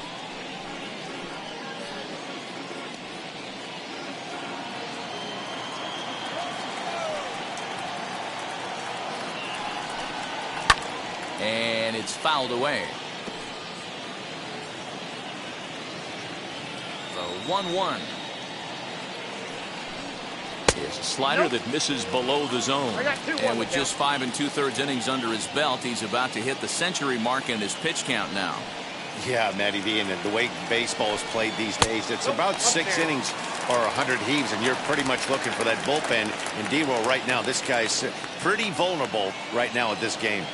And it's fouled away. The 1-1. Is a slider that misses below the zone. And with just 5 2/3 innings under his belt, he's about to hit the century mark in his pitch count now. Yeah, Matty V, and the way baseball is played these days, it's about 6 innings or 100 heaves, and you're pretty much looking for that bullpen. And D-Roll right now, this guy's pretty vulnerable right now at this game.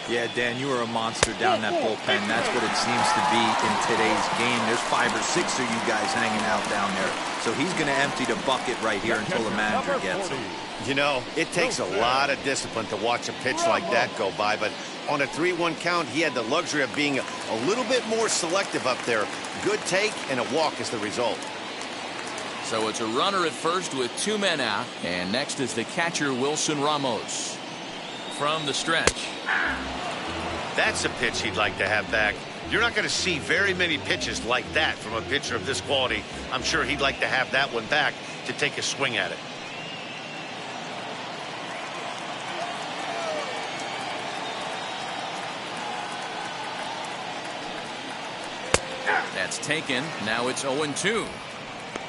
Yeah, Dan, you are a monster down that bullpen. That's what it seems to be in today's game. There's 5 or 6 of you guys hanging out down there. So he's going to empty the bucket right here until the manager gets him. You know, it takes a lot of discipline to watch a pitch like that go by, but on a 3-1 count, he had the luxury of being a little bit more selective up there. Good take and a walk is the result. So it's a runner at first with 2 men out, and next is the catcher Wilson Ramos. From the stretch. That's a pitch he'd like to have back. You're not going to see very many pitches like that from a pitcher of this quality. I'm sure he'd like to have that one back to take a swing at it. That's taken. Now it's 0-2.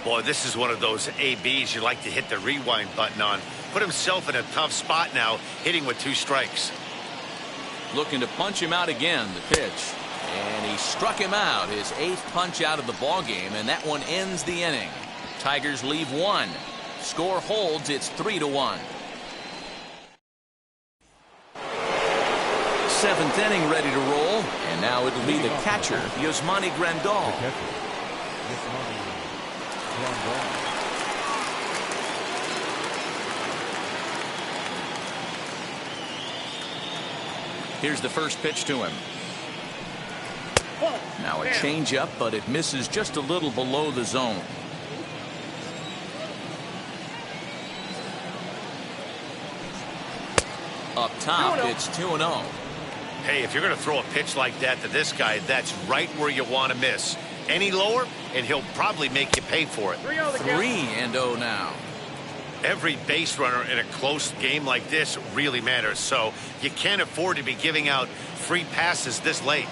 Boy, this is one of those ABs you like to hit the rewind button on. Put himself in a tough spot now, hitting with 2 strikes. Looking to punch him out again, the pitch. And he struck him out, his 8th punch out of the ball game, and that one ends the inning. Tigers leave 1. Score holds, it's 3-1. 7th inning ready to roll, and now it'll be the catcher, Yasmani Grandal. Here's the first pitch to him. Now a changeup, but it misses just a little below the zone. Up top, it's 2-0. Hey, if you're going to throw a pitch like that to this guy, that's right where you want to miss. Any lower, and he'll probably make you pay for it. 3-0 now. Every base runner in a close game like this really matters, so you can't afford to be giving out free passes this late.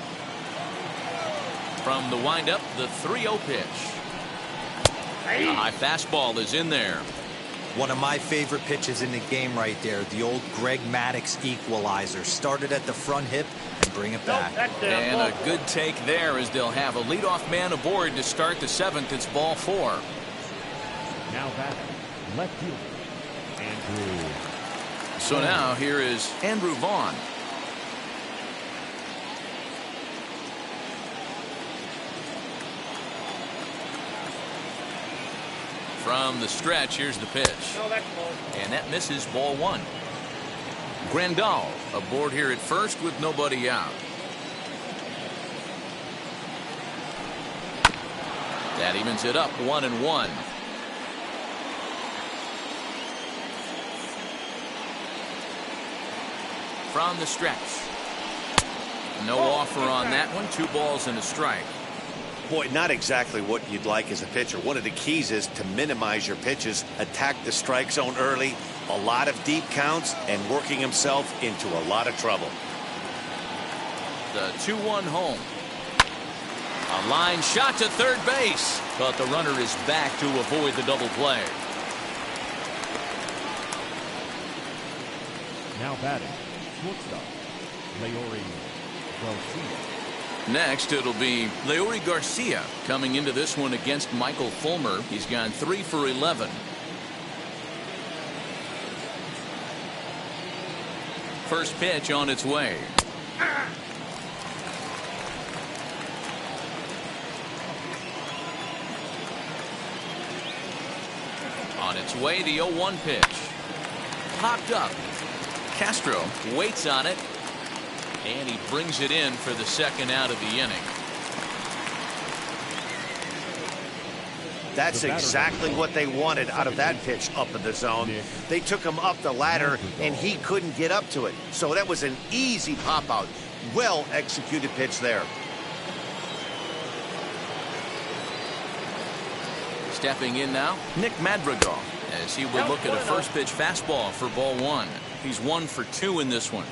From the windup, the 3-0 pitch. A high fastball is in there. One of my favorite pitches in the game right there, the old Greg Maddux equalizer. Started at the front hip and bring it back. And a good take there as they'll have a leadoff man aboard to start the 7th. It's ball 4. Now back, left fielder, Andrew. So now here is Andrew Vaughn. From the stretch, here's the pitch. And that misses, ball 1. Grandal aboard here at first with nobody out. That evens it up 1-1. From the stretch. No offer on that one. 2 balls and a strike. Boy, not exactly what you'd like as a pitcher. One of the keys is to minimize your pitches, attack the strike zone early, a lot of deep counts, and working himself into a lot of trouble. The 2-1 home. A line shot to third base, but the runner is back to avoid the double play. Now batting, shortstop, Leori Garcia. Next, it'll be Leori Garcia coming into this one against Michael Fulmer. He's gone 3 for 11. First pitch on its way. On its way, the 0-1 pitch. Popped up. Castro waits on it. And he brings it in for the 2nd out of the inning. That's exactly what they wanted out of that pitch up in the zone. They took him up the ladder, and he couldn't get up to it. So that was an easy pop-out. Well-executed pitch there. Stepping in now, Nick Madrigal, as he will look at a first-pitch fastball for ball 1. He's 1 for 2 in this one.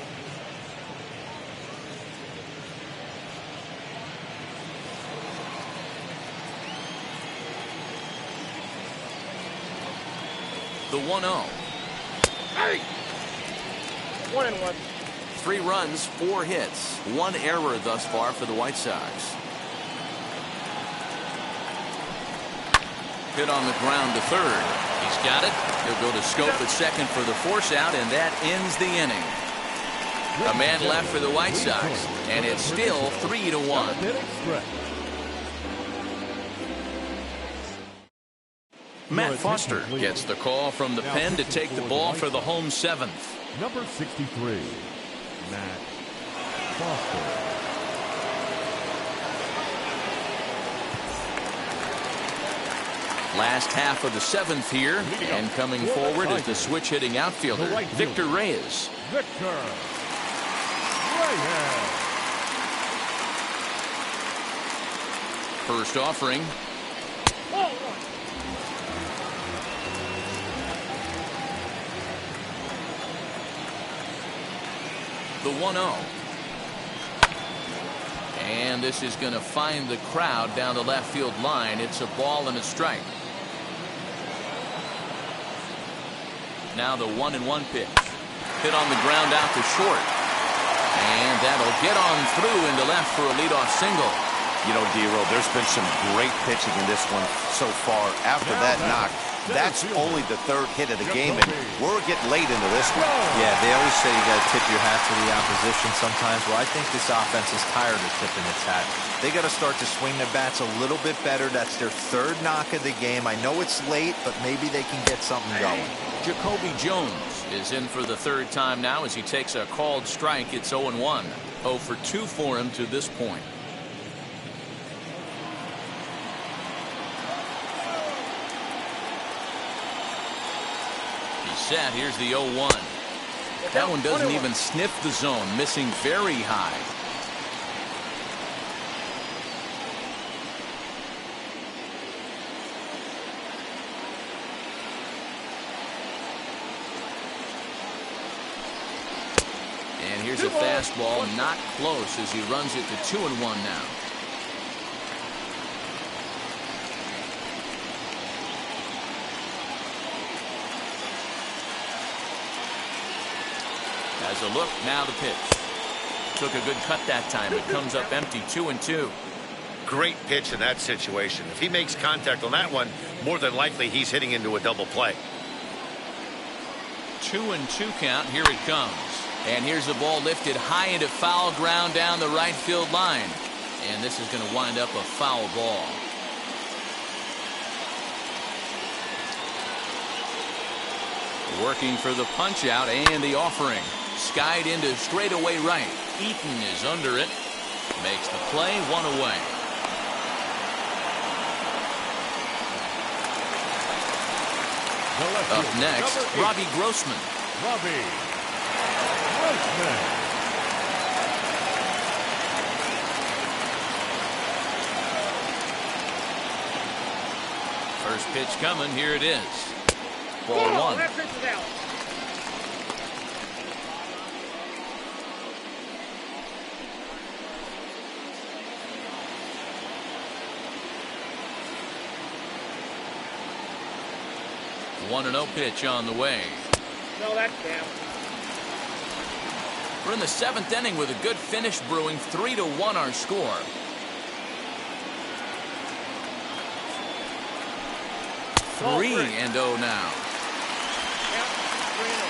The 1-0. 1-1. 3 runs, 4 hits, 1 error thus far for the White Sox. Hit on the ground to third. He's got it. He'll go to scope at second for the force out, and that ends the inning. A man left for the White Sox, and it's still 3-1. Matt Foster gets the call from the pen to take the ball for the home seventh. Number 63, Matt Foster. Last half of the seventh here, and coming forward is the switch-hitting outfielder, Victor Reyes. Victor Reyes. First offering. The 1-0. And this is going to find the crowd down the left field line. It's a ball and a strike. Now the 1-1 pitch. Hit on the ground out to short. And that'll get on through into left for a leadoff single. You know, D-Roll, there's been some great pitching in this one so far. After that knock, that's only the third hit of the game, and we're getting late into this one. Yeah, they always say you got to tip your hat to the opposition sometimes. Well, I think this offense is tired of tipping its hat. They got to start to swing the bats a little bit better. That's their third knock of the game. I know it's late, but maybe they can get something going. Jacoby Jones is in for the third time now as he takes a called strike. It's 0-1. 0 for 2 for him to this point. He's set. Here's the 0-1. That one doesn't even sniff the zone, missing very high. And here's a fastball, not close as he runs it to 2-1 now. Has a look, now the pitch. Took a good cut that time. It comes up empty, 2-2. Great pitch in that situation. If he makes contact on that one, more than likely he's hitting into a double play. 2-2 count. Here it comes. And here's the ball lifted high into foul ground down the right field line. And this is going to wind up a foul ball. Working for the punch out and the offering. Skied into straightaway right. Eaton is under it. Makes the play, 1 away. Up next, Robbie Grossman. Robbie Grossman. First pitch coming. Here it is. Ball 1. One 1-0 pitch on the way. No, that's down. We're in the 7th inning with a good finish brewing. 3-1 our score. Ball 3-0 now. Count 3-0.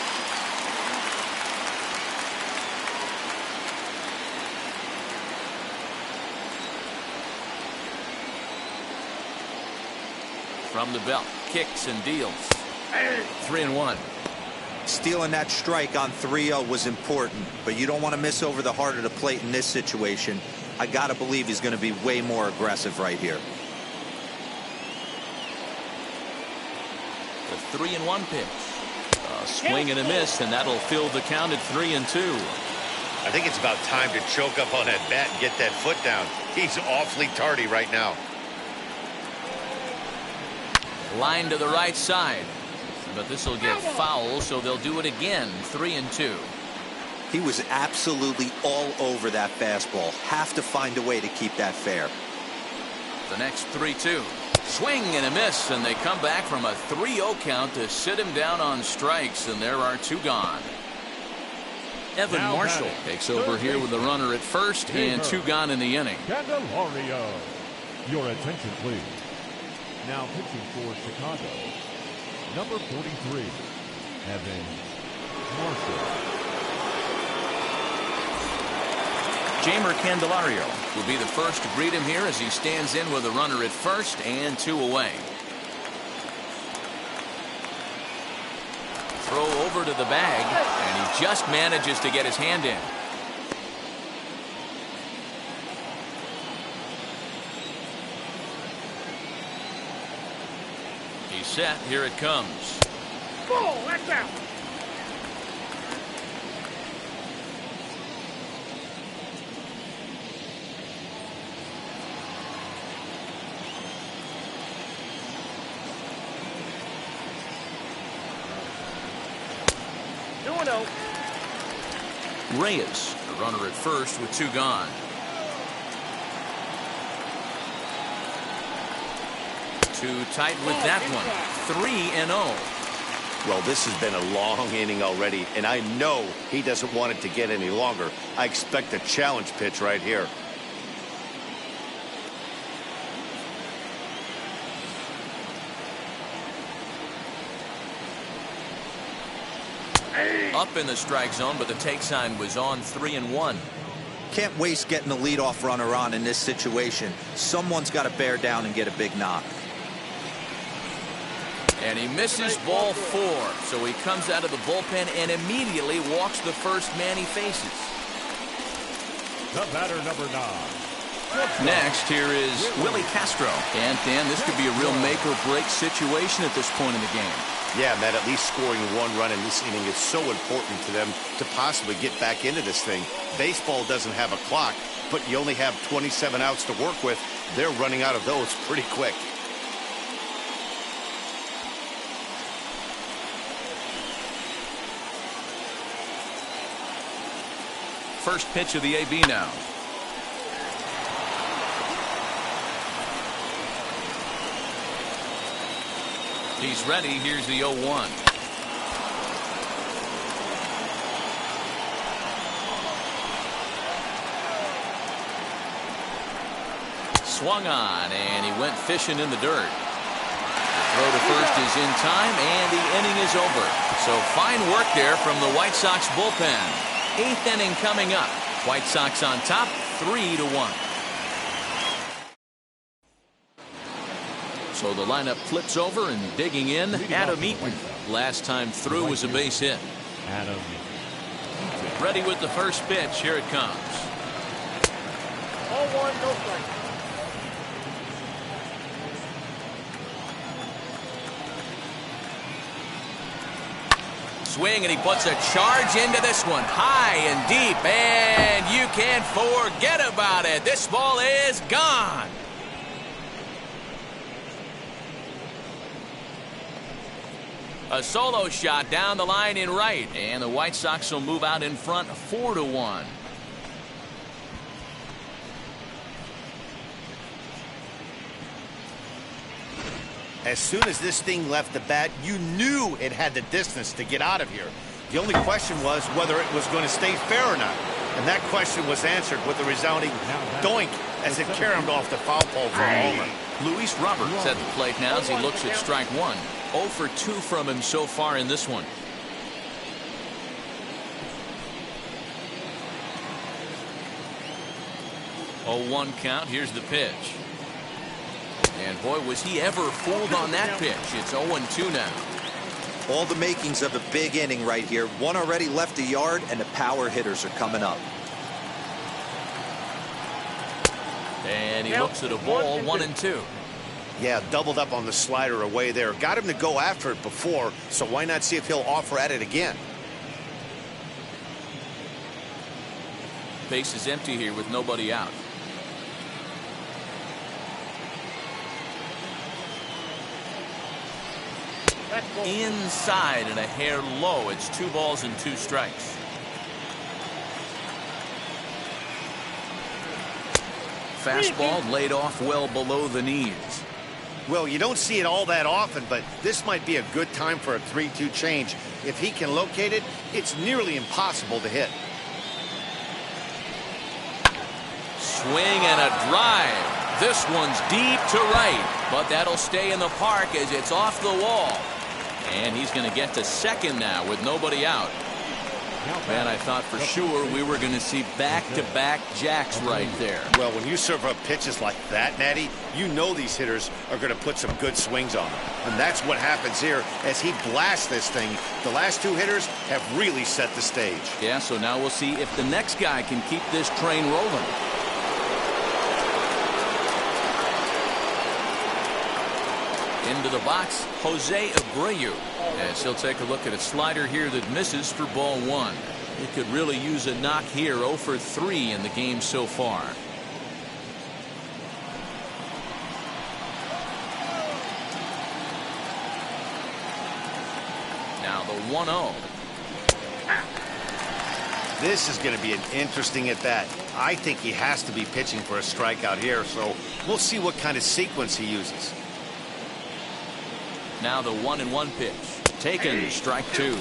From the belt, kicks and deals. 3-1. Stealing that strike on 3-0 was important, but you don't want to miss over the heart of the plate in this situation. I got to believe he's going to be way more aggressive right here. The 3-1 pitch. A swing and a miss, and that'll fill the count at 3-2. I think it's about time to choke up on that bat and get that foot down. He's awfully tardy right now. Line to the right side. But this will get foul, so they'll do it again. 3-2. He was absolutely all over that fastball. Have to find a way to keep that fair. The next 3-2. Swing and a miss, and they come back from a 3-0 count to sit him down on strikes, and there are 2 gone. Evan Marshall takes over here with the runner at first and 2 gone in the inning. Candelario. Your attention, please. Now pitching for Chicago, number 43, Evan Marshall. Jamer Candelario will be the first to greet him here as he stands in with a runner at first and 2 away. Throw over to the bag, and he just manages to get his hand in. He's set. Here it comes. Ball, that's out. Reyes, the runner at first with 2 gone. Too tight with that one. 3-0. Well, this has been a long inning already, and I know he doesn't want it to get any longer. I expect a challenge pitch right here. Up in the strike zone, but the take sign was on 3-1. Can't waste getting the leadoff runner on in this situation. Someone's got to bear down and get a big knock. And he misses ball 4, so he comes out of the bullpen and immediately walks the first man he faces. The batter, number 9. Next, here is Willy Castro. And Dan, this could be a real make or break situation at this point in the game. Yeah, Matt, at least scoring 1 run in this inning is so important to them to possibly get back into this thing. Baseball doesn't have a clock, but you only have 27 outs to work with. They're running out of those pretty quick. First pitch of the AB now. He's ready. Here's the 0-1. Swung on, and he went fishing in the dirt. The throw to first is in time, and the inning is over. So fine work there from the White Sox bullpen. 8th inning coming up. White Sox on top, 3-1. So the lineup flips over, and digging in, Adam Eaton. Last time through was a base hit. Adam. Ready with the first pitch. Here it comes. 0-1, no strike. Swing, and he puts a charge into this one. High and deep, and you can't forget about it. This ball is gone. A solo shot down the line in right, and the White Sox will move out in front 4-1. As soon as this thing left the bat, you knew it had the distance to get out of here. The only question was whether it was going to stay fair or not. And that question was answered with a resounding doink as it caromed off the foul pole for a homer. Luis Roberts at the plate now as he looks at strike 1. 0 for 2 from him so far in this one. Oh, 1 count. Here's the pitch. And boy, was he ever fooled on that pitch. It's 0-2 now. All the makings of a big inning right here. One already left the yard, and the power hitters are coming up. And he looks at a ball, 1-2. Yeah, doubled up on the slider away there. Got him to go after it before, so why not see if he'll offer at it again? Base is empty here with nobody out. Inside and a hair low. It's 2 balls and 2 strikes. Fastball laid off well below the knees. Well, you don't see it all that often, but this might be a good time for a 3-2 change. If he can locate it, it's nearly impossible to hit. Swing and a drive. This one's deep to right, but that'll stay in the park as it's off the wall. And he's going to get to second now with nobody out. Man, I thought for sure we were going to see back-to-back jacks right there. Well, when you serve up pitches like that, Natty, you know these hitters are going to put some good swings on them. And that's what happens here as he blasts this thing. The last two hitters have really set the stage. Yeah, so now we'll see if the next guy can keep this train rolling. Into the box, Jose Abreu, as he'll take a look at a slider here that misses for ball one. He could really use a knock here. 0 for 3 in the game so far. Now the 1-0. This is going to be an interesting at bat. I think he has to be pitching for a strikeout here, so we'll see what kind of sequence he uses. Now the 1-1 pitch. Taken, strike two.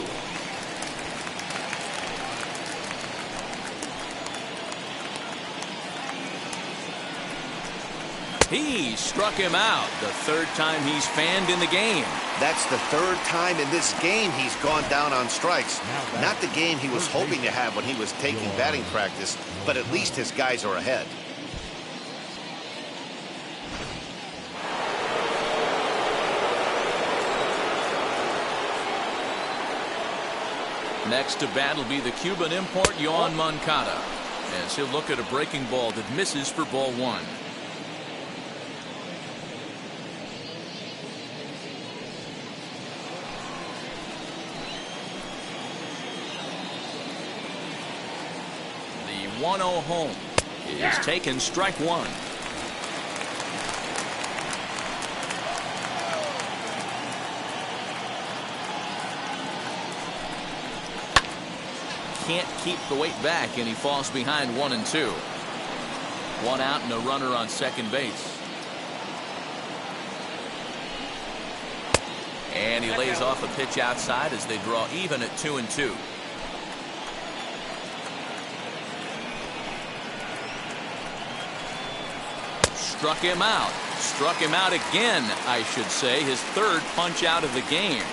He struck him out. The third time he's fanned in the game. That's the third time in this game he's gone down on strikes. Not the game he was hoping to have when he was taking batting practice, but at least his guys are ahead. Next to bat will be the Cuban import Johann Mankata, as he'll look at a breaking ball that misses for ball one. The 1-0 home is taken, strike one. Can't keep the weight back, and he falls behind 1 and 2. One out and a runner on second base. And he lays off a pitch outside as they draw even at 2 and 2. Struck him out. Struck him out again, I should say. His third punch out of the game.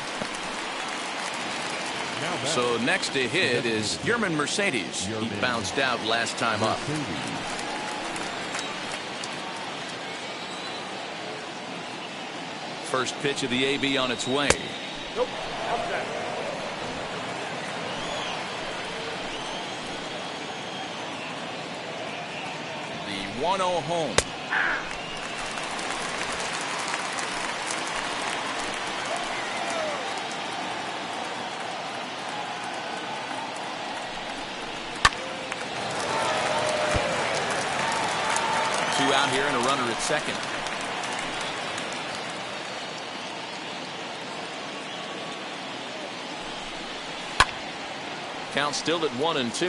So next to hit is Yerman Mercedes. He bounced out last time up. First pitch of the AB on its way. Nope. The 1-0 home. Two out here and a runner at second. Count still at 1 and 2.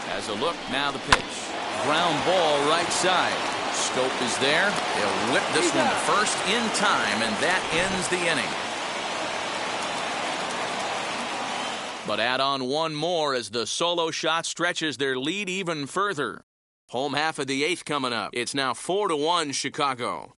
As a look, now the pitch. Ground ball right side. Scope is there. They'll whip this one to first in time, and that ends the inning. But add on one more as the solo shot stretches their lead even further. Home half of the 8th coming up. It's now 4-1 Chicago.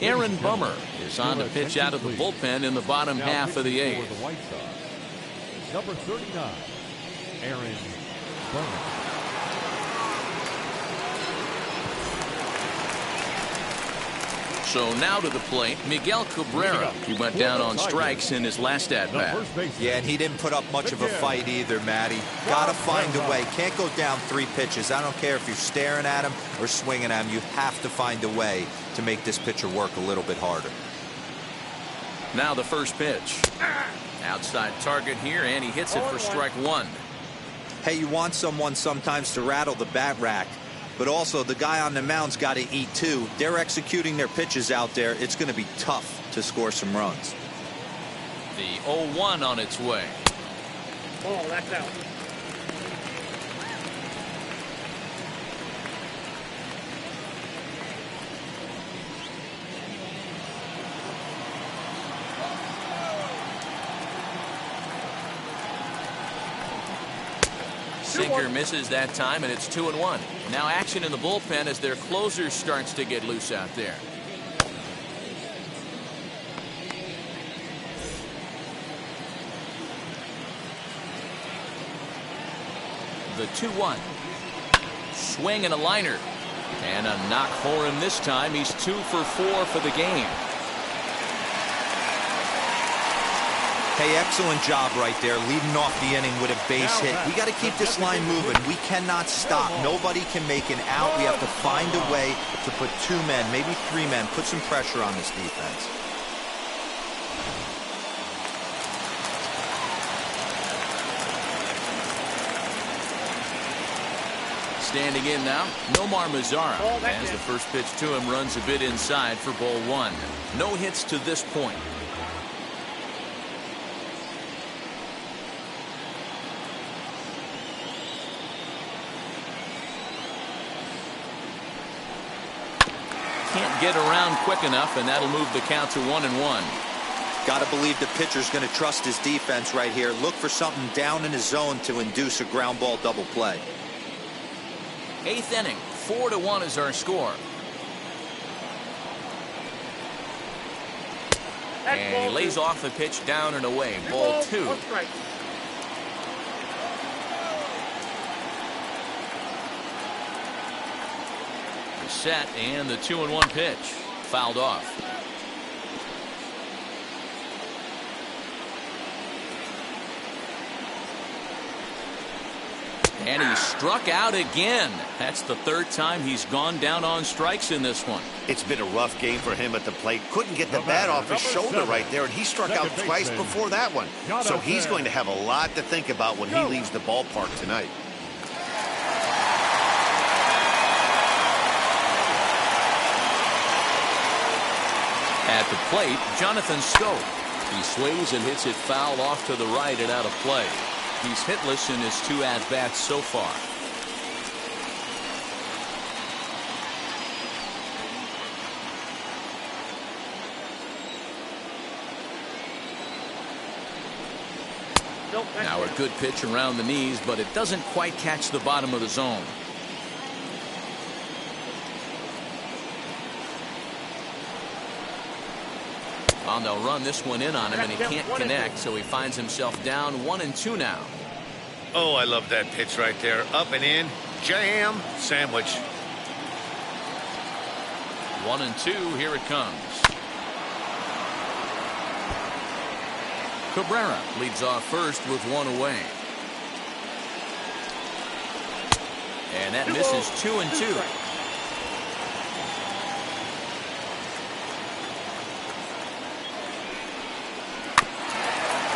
Aaron Bummer is on to pitch out of the bullpen in the bottom half of the 8th. For the White Sox, number 39, Aaron Bummer. So now to the plate, Miguel Cabrera. He went down on strikes in his last at-bat. Yeah, and he didn't put up much of a fight either, Matty. Gotta find a way. Can't go down 3 pitches. I don't care if you're staring at him or swinging at him. You have to find a way to make this pitcher work a little bit harder. Now the first pitch. Outside target here, and he hits it for strike one. Hey, you want someone sometimes to rattle the bat rack, but also the guy on the mound's got to eat too. They're executing their pitches out there. It's going to be tough to score some runs. The 0-1 on its way. Oh, that's out. Sinker misses that time, and it's 2-1. Now action in the bullpen as their closer starts to get loose out there. The 2-1. Swing and a liner. And a knock for him this time. He's 2 for 4 for the game. Hey, excellent job right there, leading off the inning with a base hit. We got to keep this line moving. We cannot stop. Nobody can make an out. We have to find a way to put 2 men, maybe 3 men, put some pressure on this defense. Standing in now, Nomar Mazara, as the first pitch to him runs a bit inside for ball 1. No hits to this point. Can't get around quick enough, and that'll move the count to 1-1. Got to believe the pitcher's going to trust his defense right here. Look for something down in his zone to induce a ground ball double play. 8th inning, 4-1 is our score. And he lays off the pitch down and away. Ball 2. The set and the 2-1 pitch. Fouled off. And he struck out again. That's the 3rd time he's gone down on strikes in this one. It's been a rough game for him at the plate. Couldn't get the bat off his shoulder right there, and he struck out twice before that one. So he's going to have a lot to think about when he leaves the ballpark tonight. At the plate, Jonathan Scope. He swings and hits it foul off to the right and out of play. He's hitless in his 2 at-bats so far. Now a good pitch around the knees, but it doesn't quite catch the bottom of the zone. Well, they'll run this one in on him, and he can't connect, so he finds himself down 1-2 now. Oh, I love that pitch right there. Up and in, jam, sandwich. 1-2, here it comes. Cabrera leads off first with 1 away. And that misses 2-2.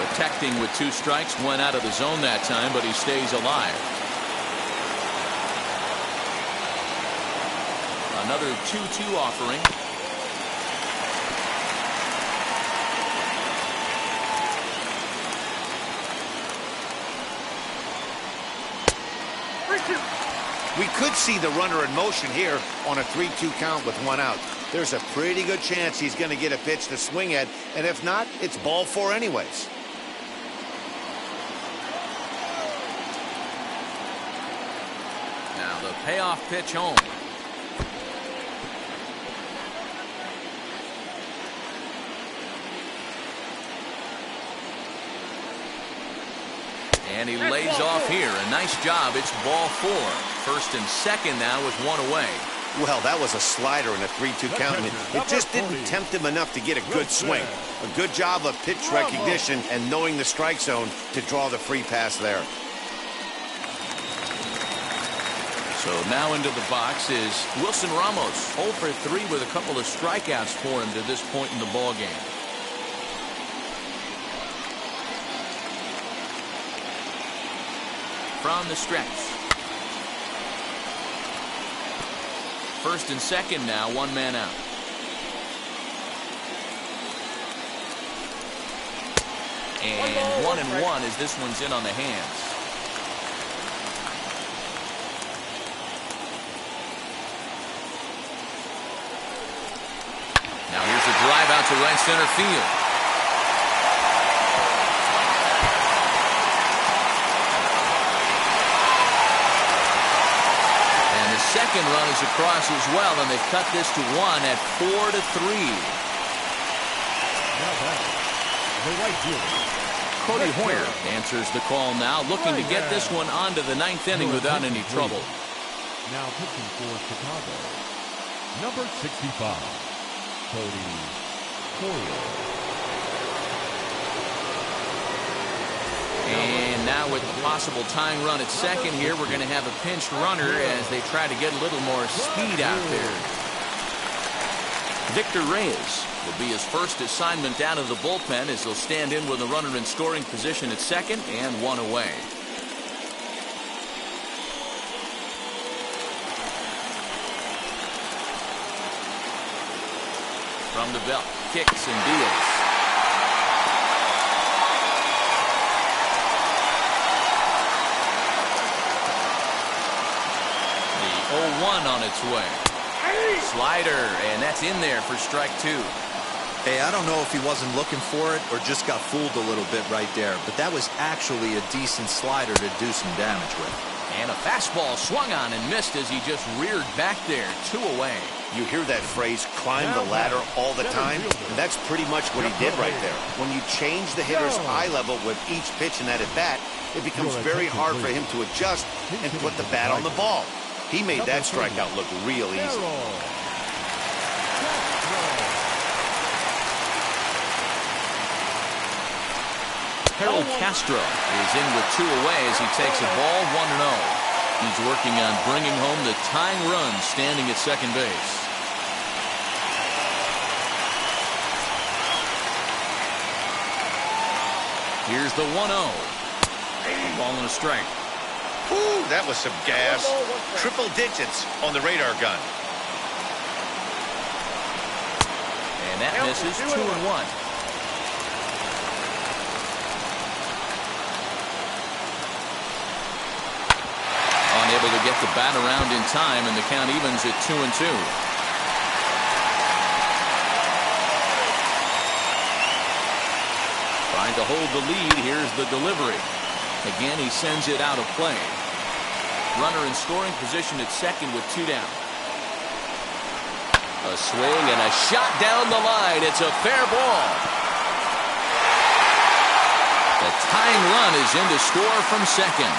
Protecting with 2 strikes, went out of the zone that time, but he stays alive. Another 2-2 offering. We could see the runner in motion here on a 3-2 count with 1 out. There's a pretty good chance he's going to get a pitch to swing at, and if not, it's ball 4 anyways. Now the payoff pitch home. And he lays off here. A nice job. It's ball 4. First and second now with 1 away. Well, that was a slider in a 3-2 count. It just didn't tempt him enough to get a good swing. A good job of pitch recognition and knowing the strike zone to draw the free pass there. So now into the box is Wilson Ramos. 0 for 3 with a couple of strikeouts for him to this point in the ball game. From the stretch. First and second now, 1 man out. And 1-1 as this one's in on the hands. Now here's a drive out to right center field. second run is across as well, and they've cut this to 1 at 4-3. Now back, the right fielder. Cody Hoyer answers the call now, looking to get this one onto the 9th inning without any trouble. Now pitching for Chicago, number 65, Cody Hoyer. And now with the possible tying run at second here, we're going to have a pinched runner as they try to get a little more speed out there. Victor Reyes will be his first assignment down to the bullpen as he'll stand in with a runner in scoring position at second and 1 away. From the belt, kicks and deals. The 0-1 on its way. Slider, and that's in there for strike 2. Hey, I don't know if he wasn't looking for it or just got fooled a little bit right there, but that was actually a decent slider to do some damage with. And a fastball swung on and missed as he just reared back there. 2 away. You hear that phrase, climb the ladder, all the time, and that's pretty much what he did right there. When you change the hitter's eye level with each pitch in that at-bat, it becomes very hard for him to adjust and put the bat on the ball. He made that strikeout look real easy. Harold Castro is in with 2 away as he takes a ball 1-0. He's working on bringing home the tying run standing at second base. Here's the 1-0. Ball and a strike. Ooh, that was some gas. Triple digits on the radar gun. And that misses. 2-1. Unable to get the bat around in time, and the count evens at 2-2. Trying to hold the lead. Here's the delivery. Again, he sends it out of play. Runner in scoring position at second with 2 down. A swing and a shot down the line. It's a fair ball. The tying run is in to score from second.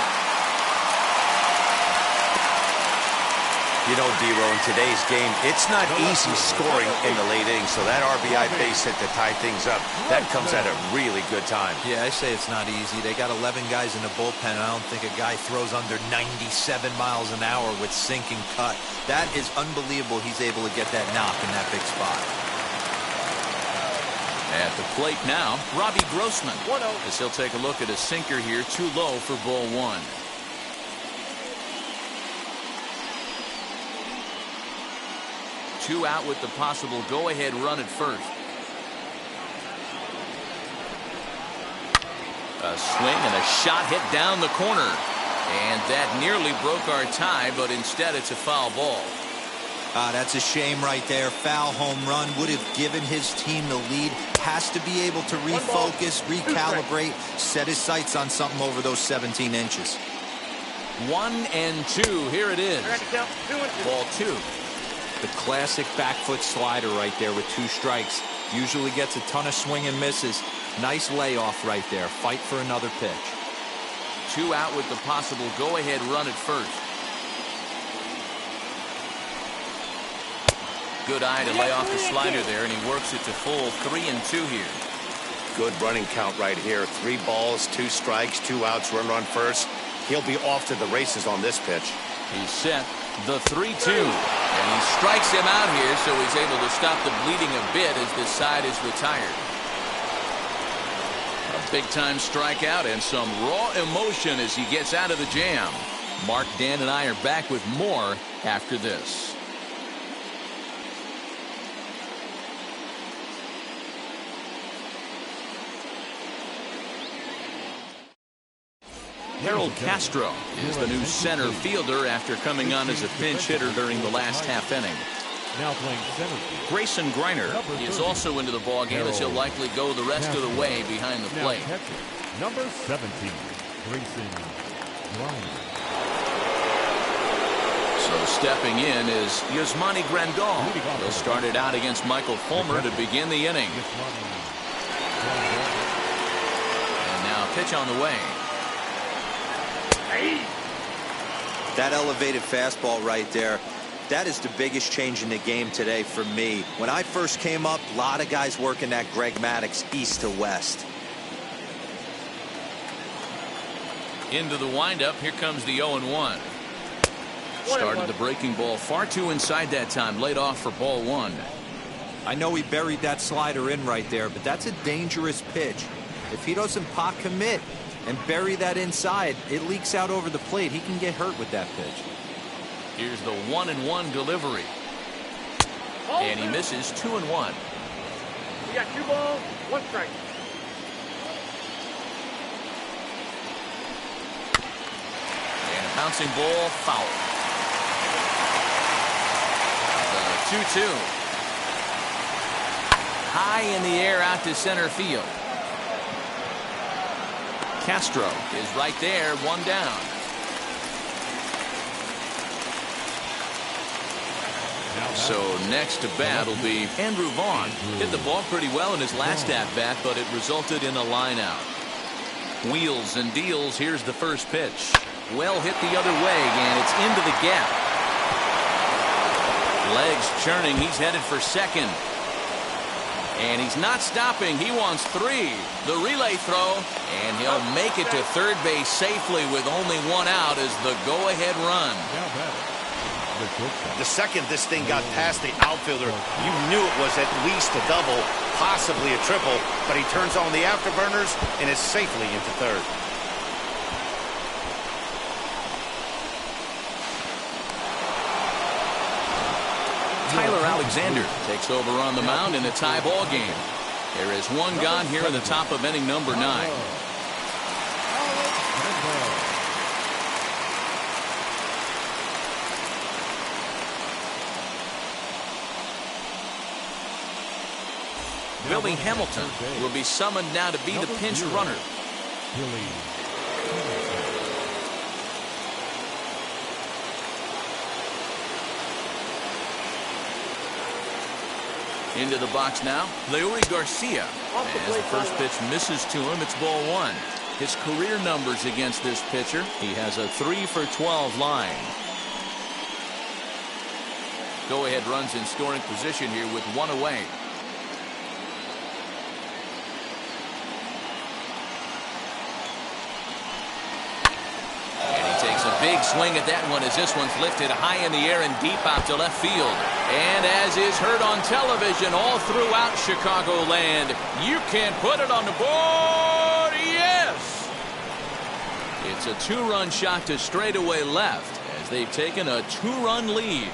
You know, D-Row, in today's game, it's not easy scoring in the late innings, so that RBI base hit to tie things up, that comes at a really good time. Yeah, I say it's not easy. They got 11 guys in the bullpen, and I don't think a guy throws under 97 miles an hour with sink and cut. That is unbelievable he's able to get that knock in that big spot. At the plate now, Robbie Grossman. 1-0. As he'll take a look at a sinker here, too low for ball 1. Two out with the possible go-ahead run at first. A swing and a shot hit down the corner. And that nearly broke our tie, but instead it's a foul ball. That's a shame right there. Foul home run would have given his team the lead. Has to be able to refocus, recalibrate, set his sights on something over those 17 inches. 1-2. Here it is. Ball 2. The classic back foot slider right there with 2 strikes. Usually gets a ton of swing and misses. Nice layoff right there. Fight for another pitch. 2 out with the possible go-ahead run at first. Good eye to lay off the slider there, and he works it to full. 3-2 here. Good running count right here. 3 balls, 2 strikes, 2 outs, runner on first. He'll be off to the races on this pitch. He's set. The 3-2. And he strikes him out here, so he's able to stop the bleeding a bit as this side is retired. A big-time strikeout and some raw emotion as he gets out of the jam. Mark, Dan, and I are back with more after this. Harold Castro is the new center fielder after coming on as a pinch hitter during the last half inning. Now playing center field. Grayson Griner is also into the ballgame as he'll likely go the rest of the way behind the plate. Number 17, Grayson Griner. So So stepping in is Yasmani Grandal. He'll start it out against Michael Fulmer to begin the inning. And now pitch on the way. That elevated fastball right there, that is the biggest change in the game today for me. When I first came up, a lot of guys working that Greg Maddux east to west. Into the windup. Here comes the 0-1. Started the breaking ball far too inside that time. Laid off for ball 1. I know he buried that slider in right there, but that's a dangerous pitch. If he doesn't pot commit and bury that inside, it leaks out over the plate. He can get hurt with that pitch. Here's the 1-1 delivery. And he misses 2-1. We got 2 balls, 1 strike. And a bouncing ball foul. The 2-2. High in the air out to center field. Castro is right there, 1 down. So next to bat will be Andrew Vaughn. Hit the ball pretty well in his last at-bat, but it resulted in a line-out. Wheels and deals. Here's the first pitch. Well hit the other way, and it's into the gap. Legs churning. He's headed for second. And he's not stopping. He wants 3. The relay throw, and he'll make it to third base safely with only 1 out as the go-ahead run. The second this thing got past the outfielder, you knew it was at least a double, possibly a triple, but he turns on the afterburners and is safely into third. Tyler Alexander takes over on the mound in a tie ball game. There is 1 gone here in the top of inning number 9. Billy Hamilton will be summoned now to be the pinch runner. Into the box now, Leori Garcia. As the first pitch misses to him, it's ball 1. His career numbers against this pitcher, he has a 3-for-12 line. Go-ahead runs in scoring position here with 1 away. A big swing at that one as this one's lifted high in the air and deep out to left field. And as is heard on television all throughout Chicagoland, you can put it on the board. Yes! It's a 2-run shot to straightaway left as they've taken a 2-run lead.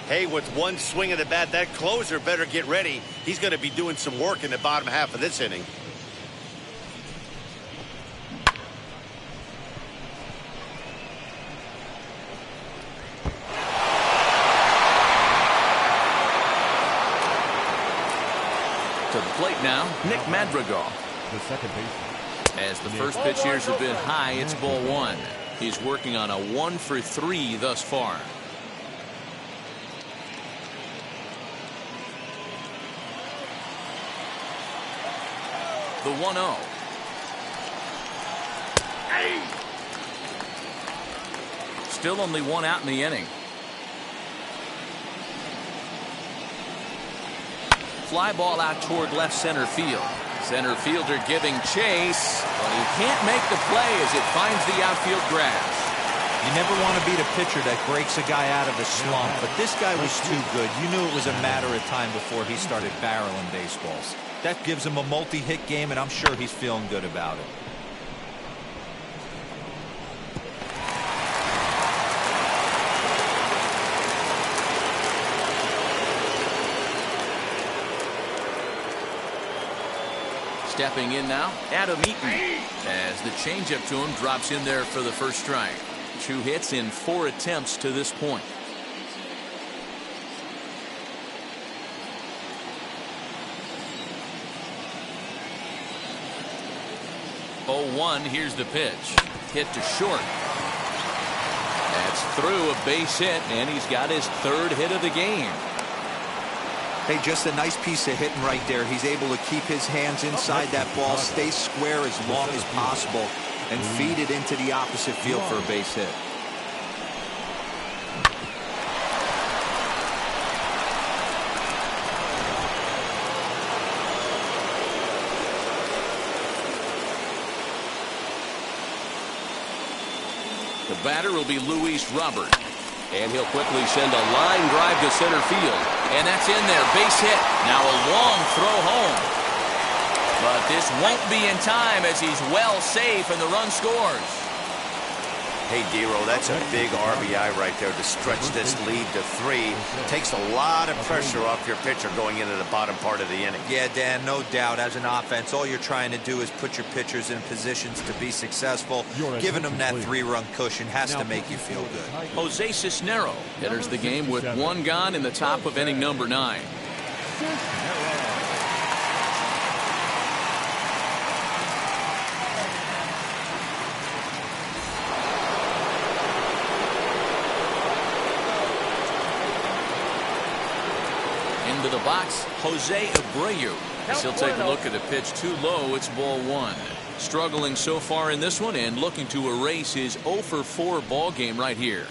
Hey, with 1 swing of the bat, that closer better get ready. He's going to be doing some work in the bottom half of this inning. To the plate now, Nick Madrigal. The second baseman. As the first pitch here's a bit high, it's ball 1. He's working on a 1-for-3 thus far. The 1-0. Still only 1 out in the inning. Fly ball out toward left center field. Center fielder giving chase, but he can't make the play as it finds the outfield grass. You never want to beat a pitcher that breaks a guy out of a slump, but this guy was too good. You knew it was a matter of time before he started barreling baseballs. That gives him a multi-hit game, and I'm sure he's feeling good about it. Stepping in now, Adam Eaton, as the changeup to him drops in there for the first strike. 2 hits in 4 attempts to this point. 0-1. Here's the pitch. Hit to short. That's through a base hit, and he's got his 3rd hit of the game. Hey, just a nice piece of hitting right there. He's able to keep his hands inside that ball, stay square as long as possible, and feed it into the opposite field for a base hit. The batter will be Luis Robert. And he'll quickly send a line drive to center field. And that's in there. Base hit. Now a long throw home. But this won't be in time as he's well safe and the run scores. Hey, Dero, that's a big RBI right there to stretch this lead to 3. Takes a lot of pressure off your pitcher going into the bottom part of the inning. Yeah, Dan, no doubt. As an offense, all you're trying to do is put your pitchers in positions to be successful. Giving them that 3-run cushion has to make you feel good. Jose Cisnero enters the game with 1 gone in the top of inning number 9. Into the box, Jose Abreu. As he'll take a look at a pitch too low. It's ball 1. Struggling so far in this one and looking to erase his 0-for-4 ball game right here.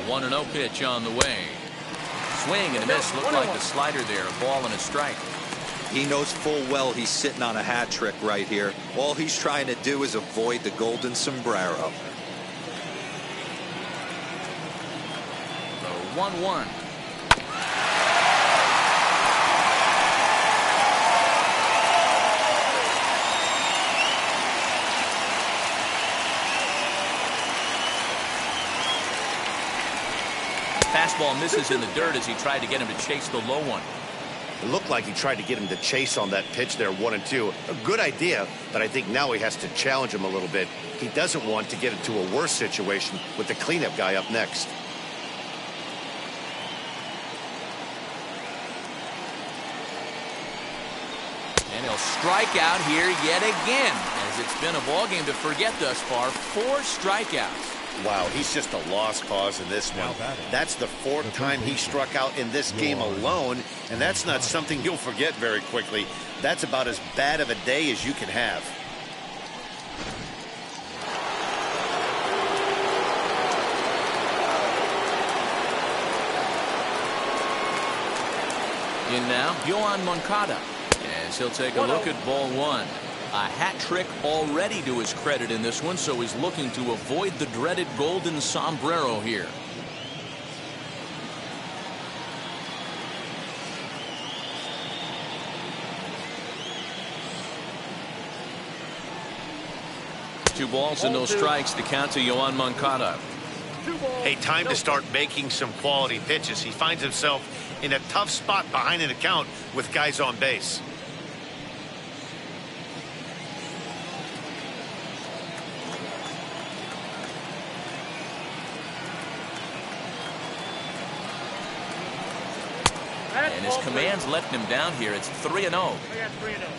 One 1-0 pitch on the way. Swing and a miss. Looked like the slider there. A ball and a strike. He knows full well he's sitting on a hat trick right here. All he's trying to do is avoid the golden sombrero. 1-1. Fastball misses in the dirt as he tried to get him to chase the low one. It looked like he tried to get him to chase on that pitch there, 1-2. A good idea, but I think now he has to challenge him a little bit. He doesn't want to get into a worse situation with the cleanup guy up next. And he'll strike out here yet again, as it's been a ball game to forget thus far. 4 strikeouts. Wow, he's just a lost cause in this one. That's the 4th time he struck out in this game alone, and that's not something you'll forget very quickly. That's about as bad of a day as you can have. In now, Johann Mankata, as he'll take a look at ball 1. A hat trick already to his credit in this one, so he's looking to avoid the dreaded golden sombrero here. Two balls and no strikes to count to Johann Mankata. Hey, time to start making some quality pitches. He finds himself in a tough spot behind an account with guys on base. And his command's letting him down here. It's 3-0.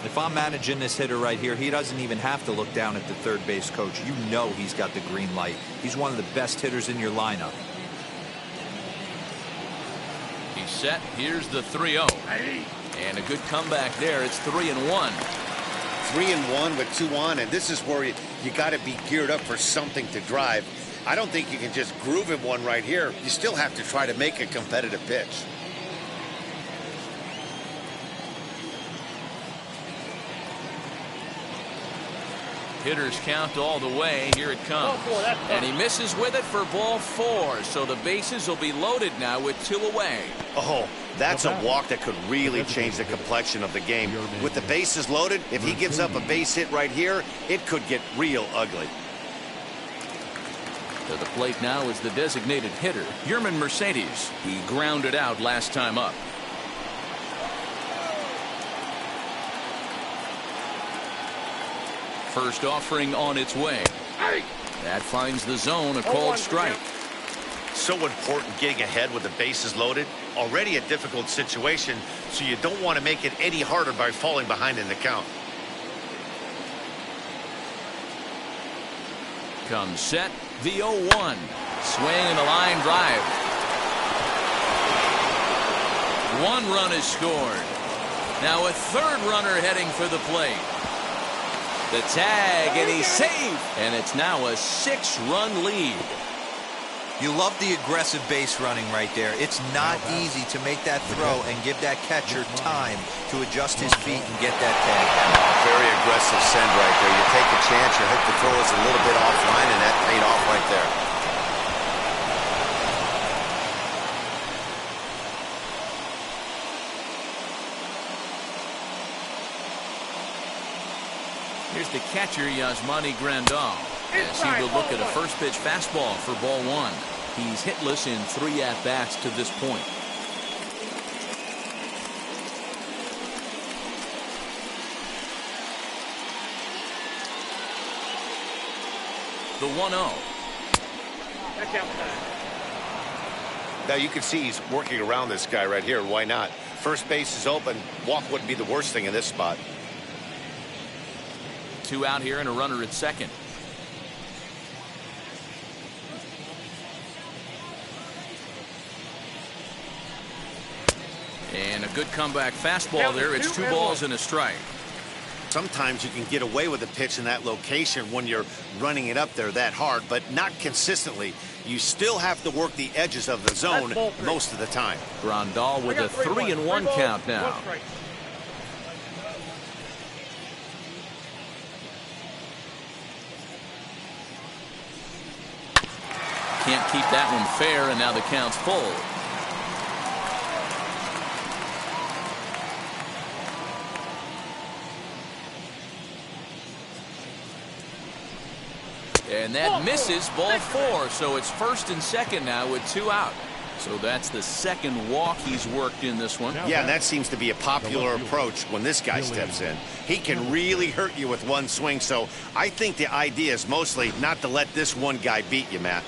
If I'm managing this hitter right here, he doesn't even have to look down at the third base coach. You know he's got the green light. He's one of the best hitters in your lineup. He's set. Here's the 3-0. And a good comeback there. It's 3-1. 3-1 with 2 on, and this is where you got to be geared up for something to drive. I don't think you can just groove him one right here. You still have to try to make a competitive pitch. Hitters count all the way. Here it comes. And he misses with it for ball 4. So the bases will be loaded now with 2 away. Oh, that's a walk that could really change the complexion of the game. With the bases loaded, if he gives up a base hit right here, it could get real ugly. To the plate now is the designated hitter, Yerman Mercedes. He grounded out last time up. First offering on its way. That finds the zone, a called strike. So important getting ahead with the bases loaded. Already a difficult situation, so you don't want to make it any harder by falling behind in the count. Comes set, the 0-1. Swing and a line drive. One run is scored. Now a third runner heading for the plate. The tag, and he's safe. And it's now a 6-run lead. You love the aggressive base running right there. It's not easy to make that throw and give that catcher time to adjust his feet and get that tag. Very aggressive send right there. You take a chance, you hope the throw is a little bit offline, and that paid off right there. Here's the catcher, Yasmani Grandal, as he will look at a first pitch fastball for ball 1. He's hitless in 3 at-bats to this point. The 1-0. Now you can see he's working around this guy right here. Why not? First base is open. Walk wouldn't be the worst thing in this spot. 2 out here and a runner at second. And a good comeback fastball there. It's 2 balls and a strike. Sometimes you can get away with a pitch in that location when you're running it up there that hard, but not consistently. You still have to work the edges of the zone most of the time. Grandal with a 3-1 count now. Can't keep that one fair, and now the count's full. And that misses, ball 4. So it's first and second now with 2 out. So that's the second walk he's worked in this one. Yeah, and that seems to be a popular approach when this guy steps in. He can really hurt you with one swing. So I think the idea is mostly not to let this one guy beat you, Matt.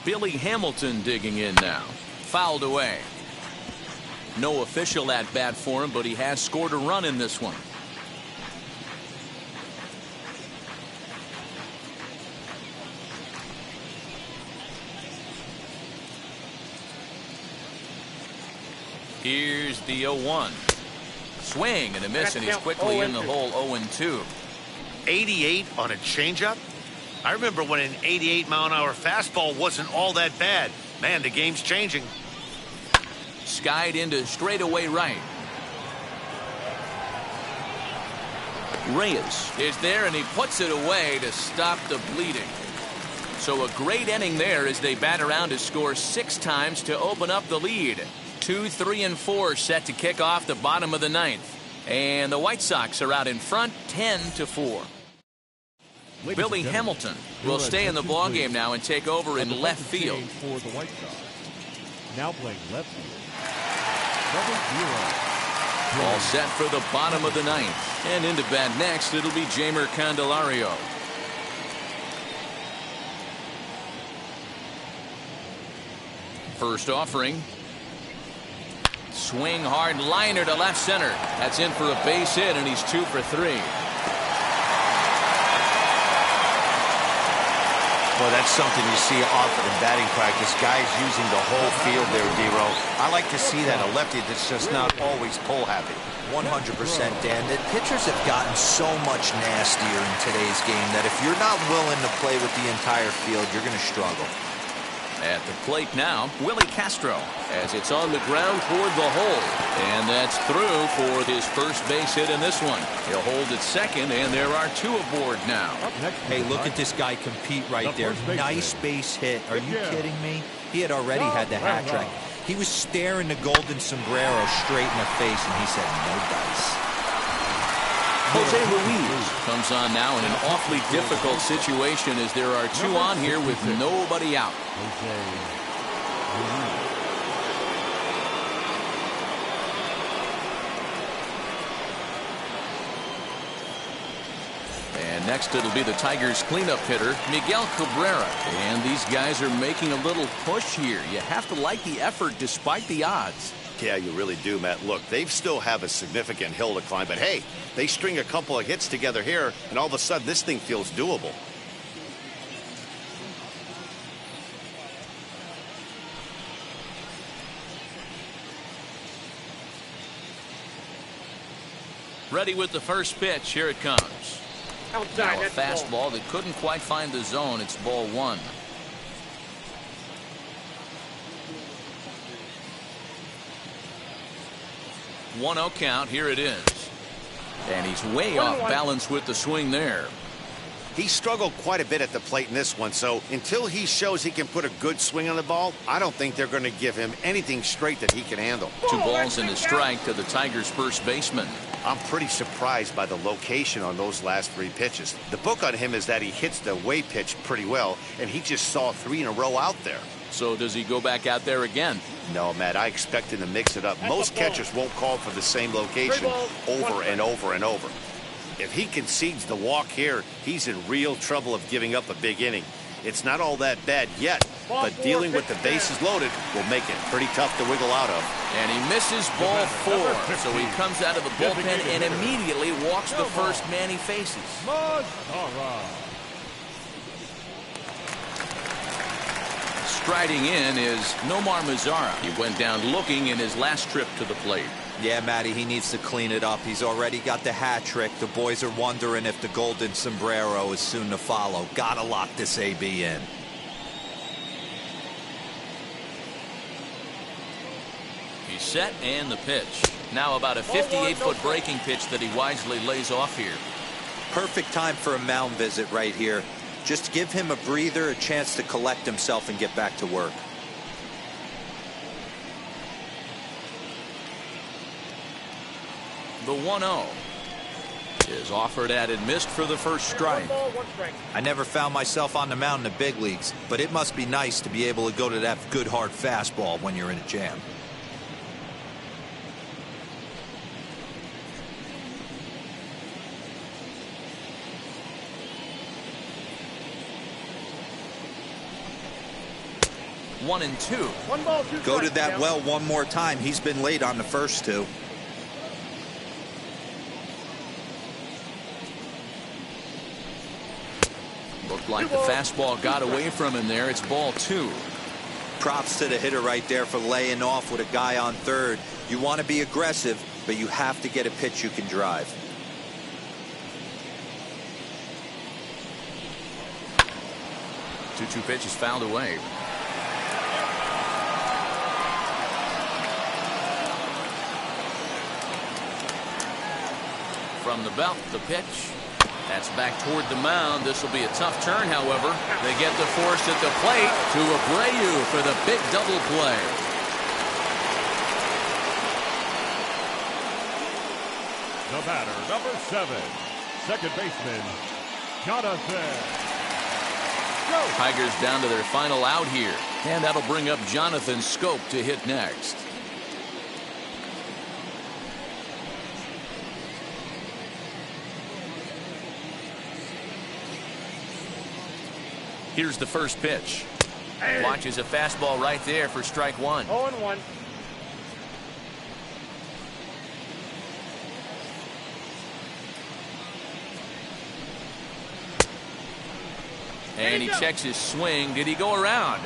Billy Hamilton digging in now. Fouled away. No official at bat for him, but he has scored a run in this one. Here's the 0-1. Swing and a miss, and he's quickly in the hole. 0-2. 88 on a changeup? I remember when an 88-mile-an-hour fastball wasn't all that bad. Man, the game's changing. Skied into straightaway right. Reyes is there, and he puts it away to stop the bleeding. So a great inning there as they bat around to score 6 times to open up the lead. 2, 3, and 4 set to kick off the bottom of the 9th. And the White Sox are out in front 10-4. Billy Hamilton will stay in the ballgame now and take over in left field. For the White Sox. Now playing left field. All set for the bottom of the 9th. And into bat next, it'll be Jeimer Candelario. First offering. Swing hard liner to left center. That's in for a base hit, and he's 2 for 3. Well, that's something you see often in batting practice. Guys using the whole field there, D-Row. I like to see that. A lefty that's just not always pull happy. 100%, Dan. The pitchers have gotten so much nastier in today's game that if you're not willing to play with the entire field, you're going to struggle. At the plate now, Willy Castro, as it's on the ground toward the hole. And that's through for his first base hit in this one. He'll hold at second, and there are 2 aboard now. Hey, look at this guy compete right there. Nice base hit. Are you kidding me? He had already had the hat trick. He was staring the golden sombrero straight in the face, and he said, no dice. Jose Ruiz comes on now in an awfully difficult situation as there are 2 on here with nobody out. Next, it'll be the Tigers cleanup hitter, Miguel Cabrera. And these guys are making a little push here. You have to like the effort despite the odds. Yeah, you really do, Matt. Look, they still have a significant hill to climb, but hey, they string a couple of hits together here, and all of a sudden this thing feels doable. Ready with the first pitch. Here it comes. Outside, Now a that's fastball that couldn't quite find the zone. It's ball one. 1-0 count. Here it is. And he's way off balance with the swing there. He struggled quite a bit at the plate in this one, so until he shows he can put a good swing on the ball, I don't think they're going to give him anything straight that he can handle. 2 balls and a strike to the Tigers' first baseman. I'm pretty surprised by the location on those last 3 pitches. The book on him is that he hits the away pitch pretty well, and he just saw 3 in a row out there. So does he go back out there again? No, Matt, I expect him to mix it up. Most catchers won't call for the same location over and over and over. If he concedes the walk here, he's in real trouble of giving up a big inning. It's not all that bad yet, but dealing with the bases loaded will make it pretty tough to wiggle out of. And he misses ball 4. So he comes out of the bullpen and immediately walks the first man he faces. Striding in is Nomar Mazara. He went down looking in his last trip to the plate. Yeah, Matty, he needs to clean it up. He's already got the hat trick. The boys are wondering if the golden sombrero is soon to follow. Gotta lock this AB in. He's set and the pitch. Now about a 58-foot breaking pitch that he wisely lays off here. Perfect time for a mound visit right here. Just give him a breather, a chance to collect himself and get back to work. The 1-0 is offered at and missed for the first strike. I never found myself on the mound in the big leagues, but it must be nice to be able to go to that good hard fastball when you're in a jam. One and two. Go to that well one more time. He's been late on the first 2. Looked like the fastball got away from him there. It's ball 2. Props to the hitter right there for laying off with a guy on third. You want to be aggressive, but you have to get a pitch you can drive. Two pitches fouled away. From the belt, the pitch. That's back toward the mound. This will be a tough turn, however. They get the force at the plate to Abreu for the big double play. The batter, number 7, second baseman, Jonathan. Tigers down to their final out here. And that'll bring up Jonathan Scope to hit next. Here's the first pitch. Watches a fastball right there for strike 1. 0-1. And he checks his swing. Did he go around?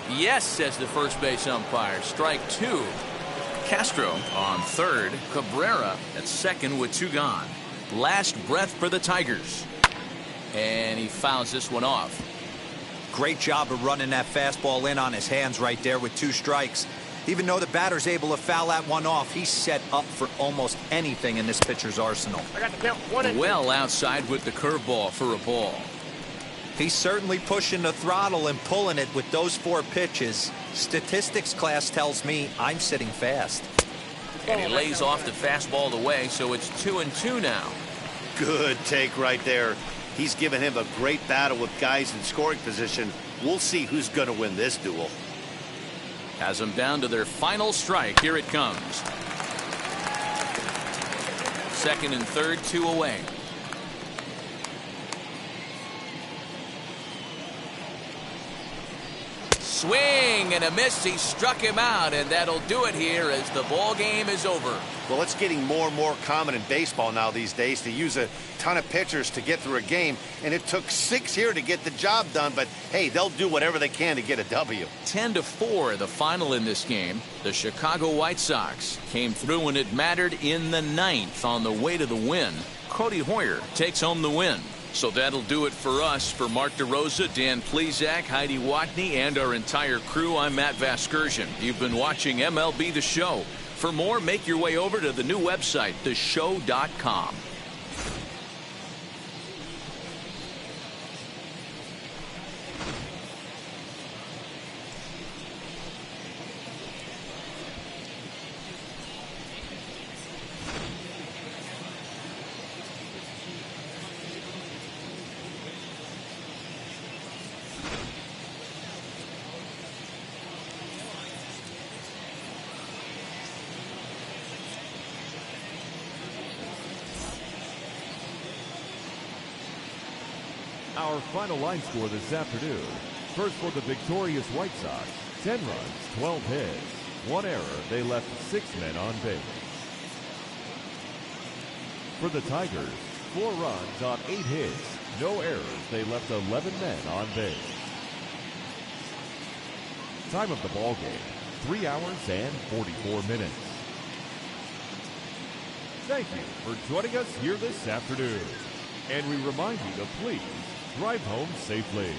Yes, says the first base umpire. Strike 2. Castro on third. Cabrera at second with 2 gone. Last breath for the Tigers. And he fouls this one off. Great job of running that fastball in on his hands right there with 2 strikes. Even though the batter's able to foul that one off, he's set up for almost anything in this pitcher's arsenal. I got the count. 1 and 2. Well outside with the curveball for a ball. He's certainly pushing the throttle and pulling it with those 4 pitches. Statistics class tells me I'm sitting fast. And he lays off the fastball away, so it's 2-2 now. Good take right there. He's given him a great battle with guys in scoring position. We'll see who's going to win this duel. Has them down to their final strike. Here it comes. Second and third, 2 away. Swing and a miss. He struck him out, and that'll do it here as the ball game is over. Well, it's getting more and more common in baseball now these days to use a ton of pitchers to get through a game, and it took 6 here to get the job done, but hey, they'll do whatever they can to get a W. 10-4 the final in this game. The Chicago White Sox came through when it mattered in the 9th on the way to the win. Cody Hoyer takes home the win. So that'll do it for us. For Mark DeRosa, Dan Plesac, Heidi Watney, and our entire crew, I'm Matt Vasgersian. You've been watching MLB The Show. For more, make your way over to the new website, theshow.com. Our final line score this afternoon. First for the victorious White Sox, 10 runs, 12 hits. 1 error, they left 6 men on base. For the Tigers, 4 runs on 8 hits. No errors, they left 11 men on base. Time of the ball game, 3 hours and 44 minutes. Thank you for joining us here this afternoon. And we remind you to please drive home safely.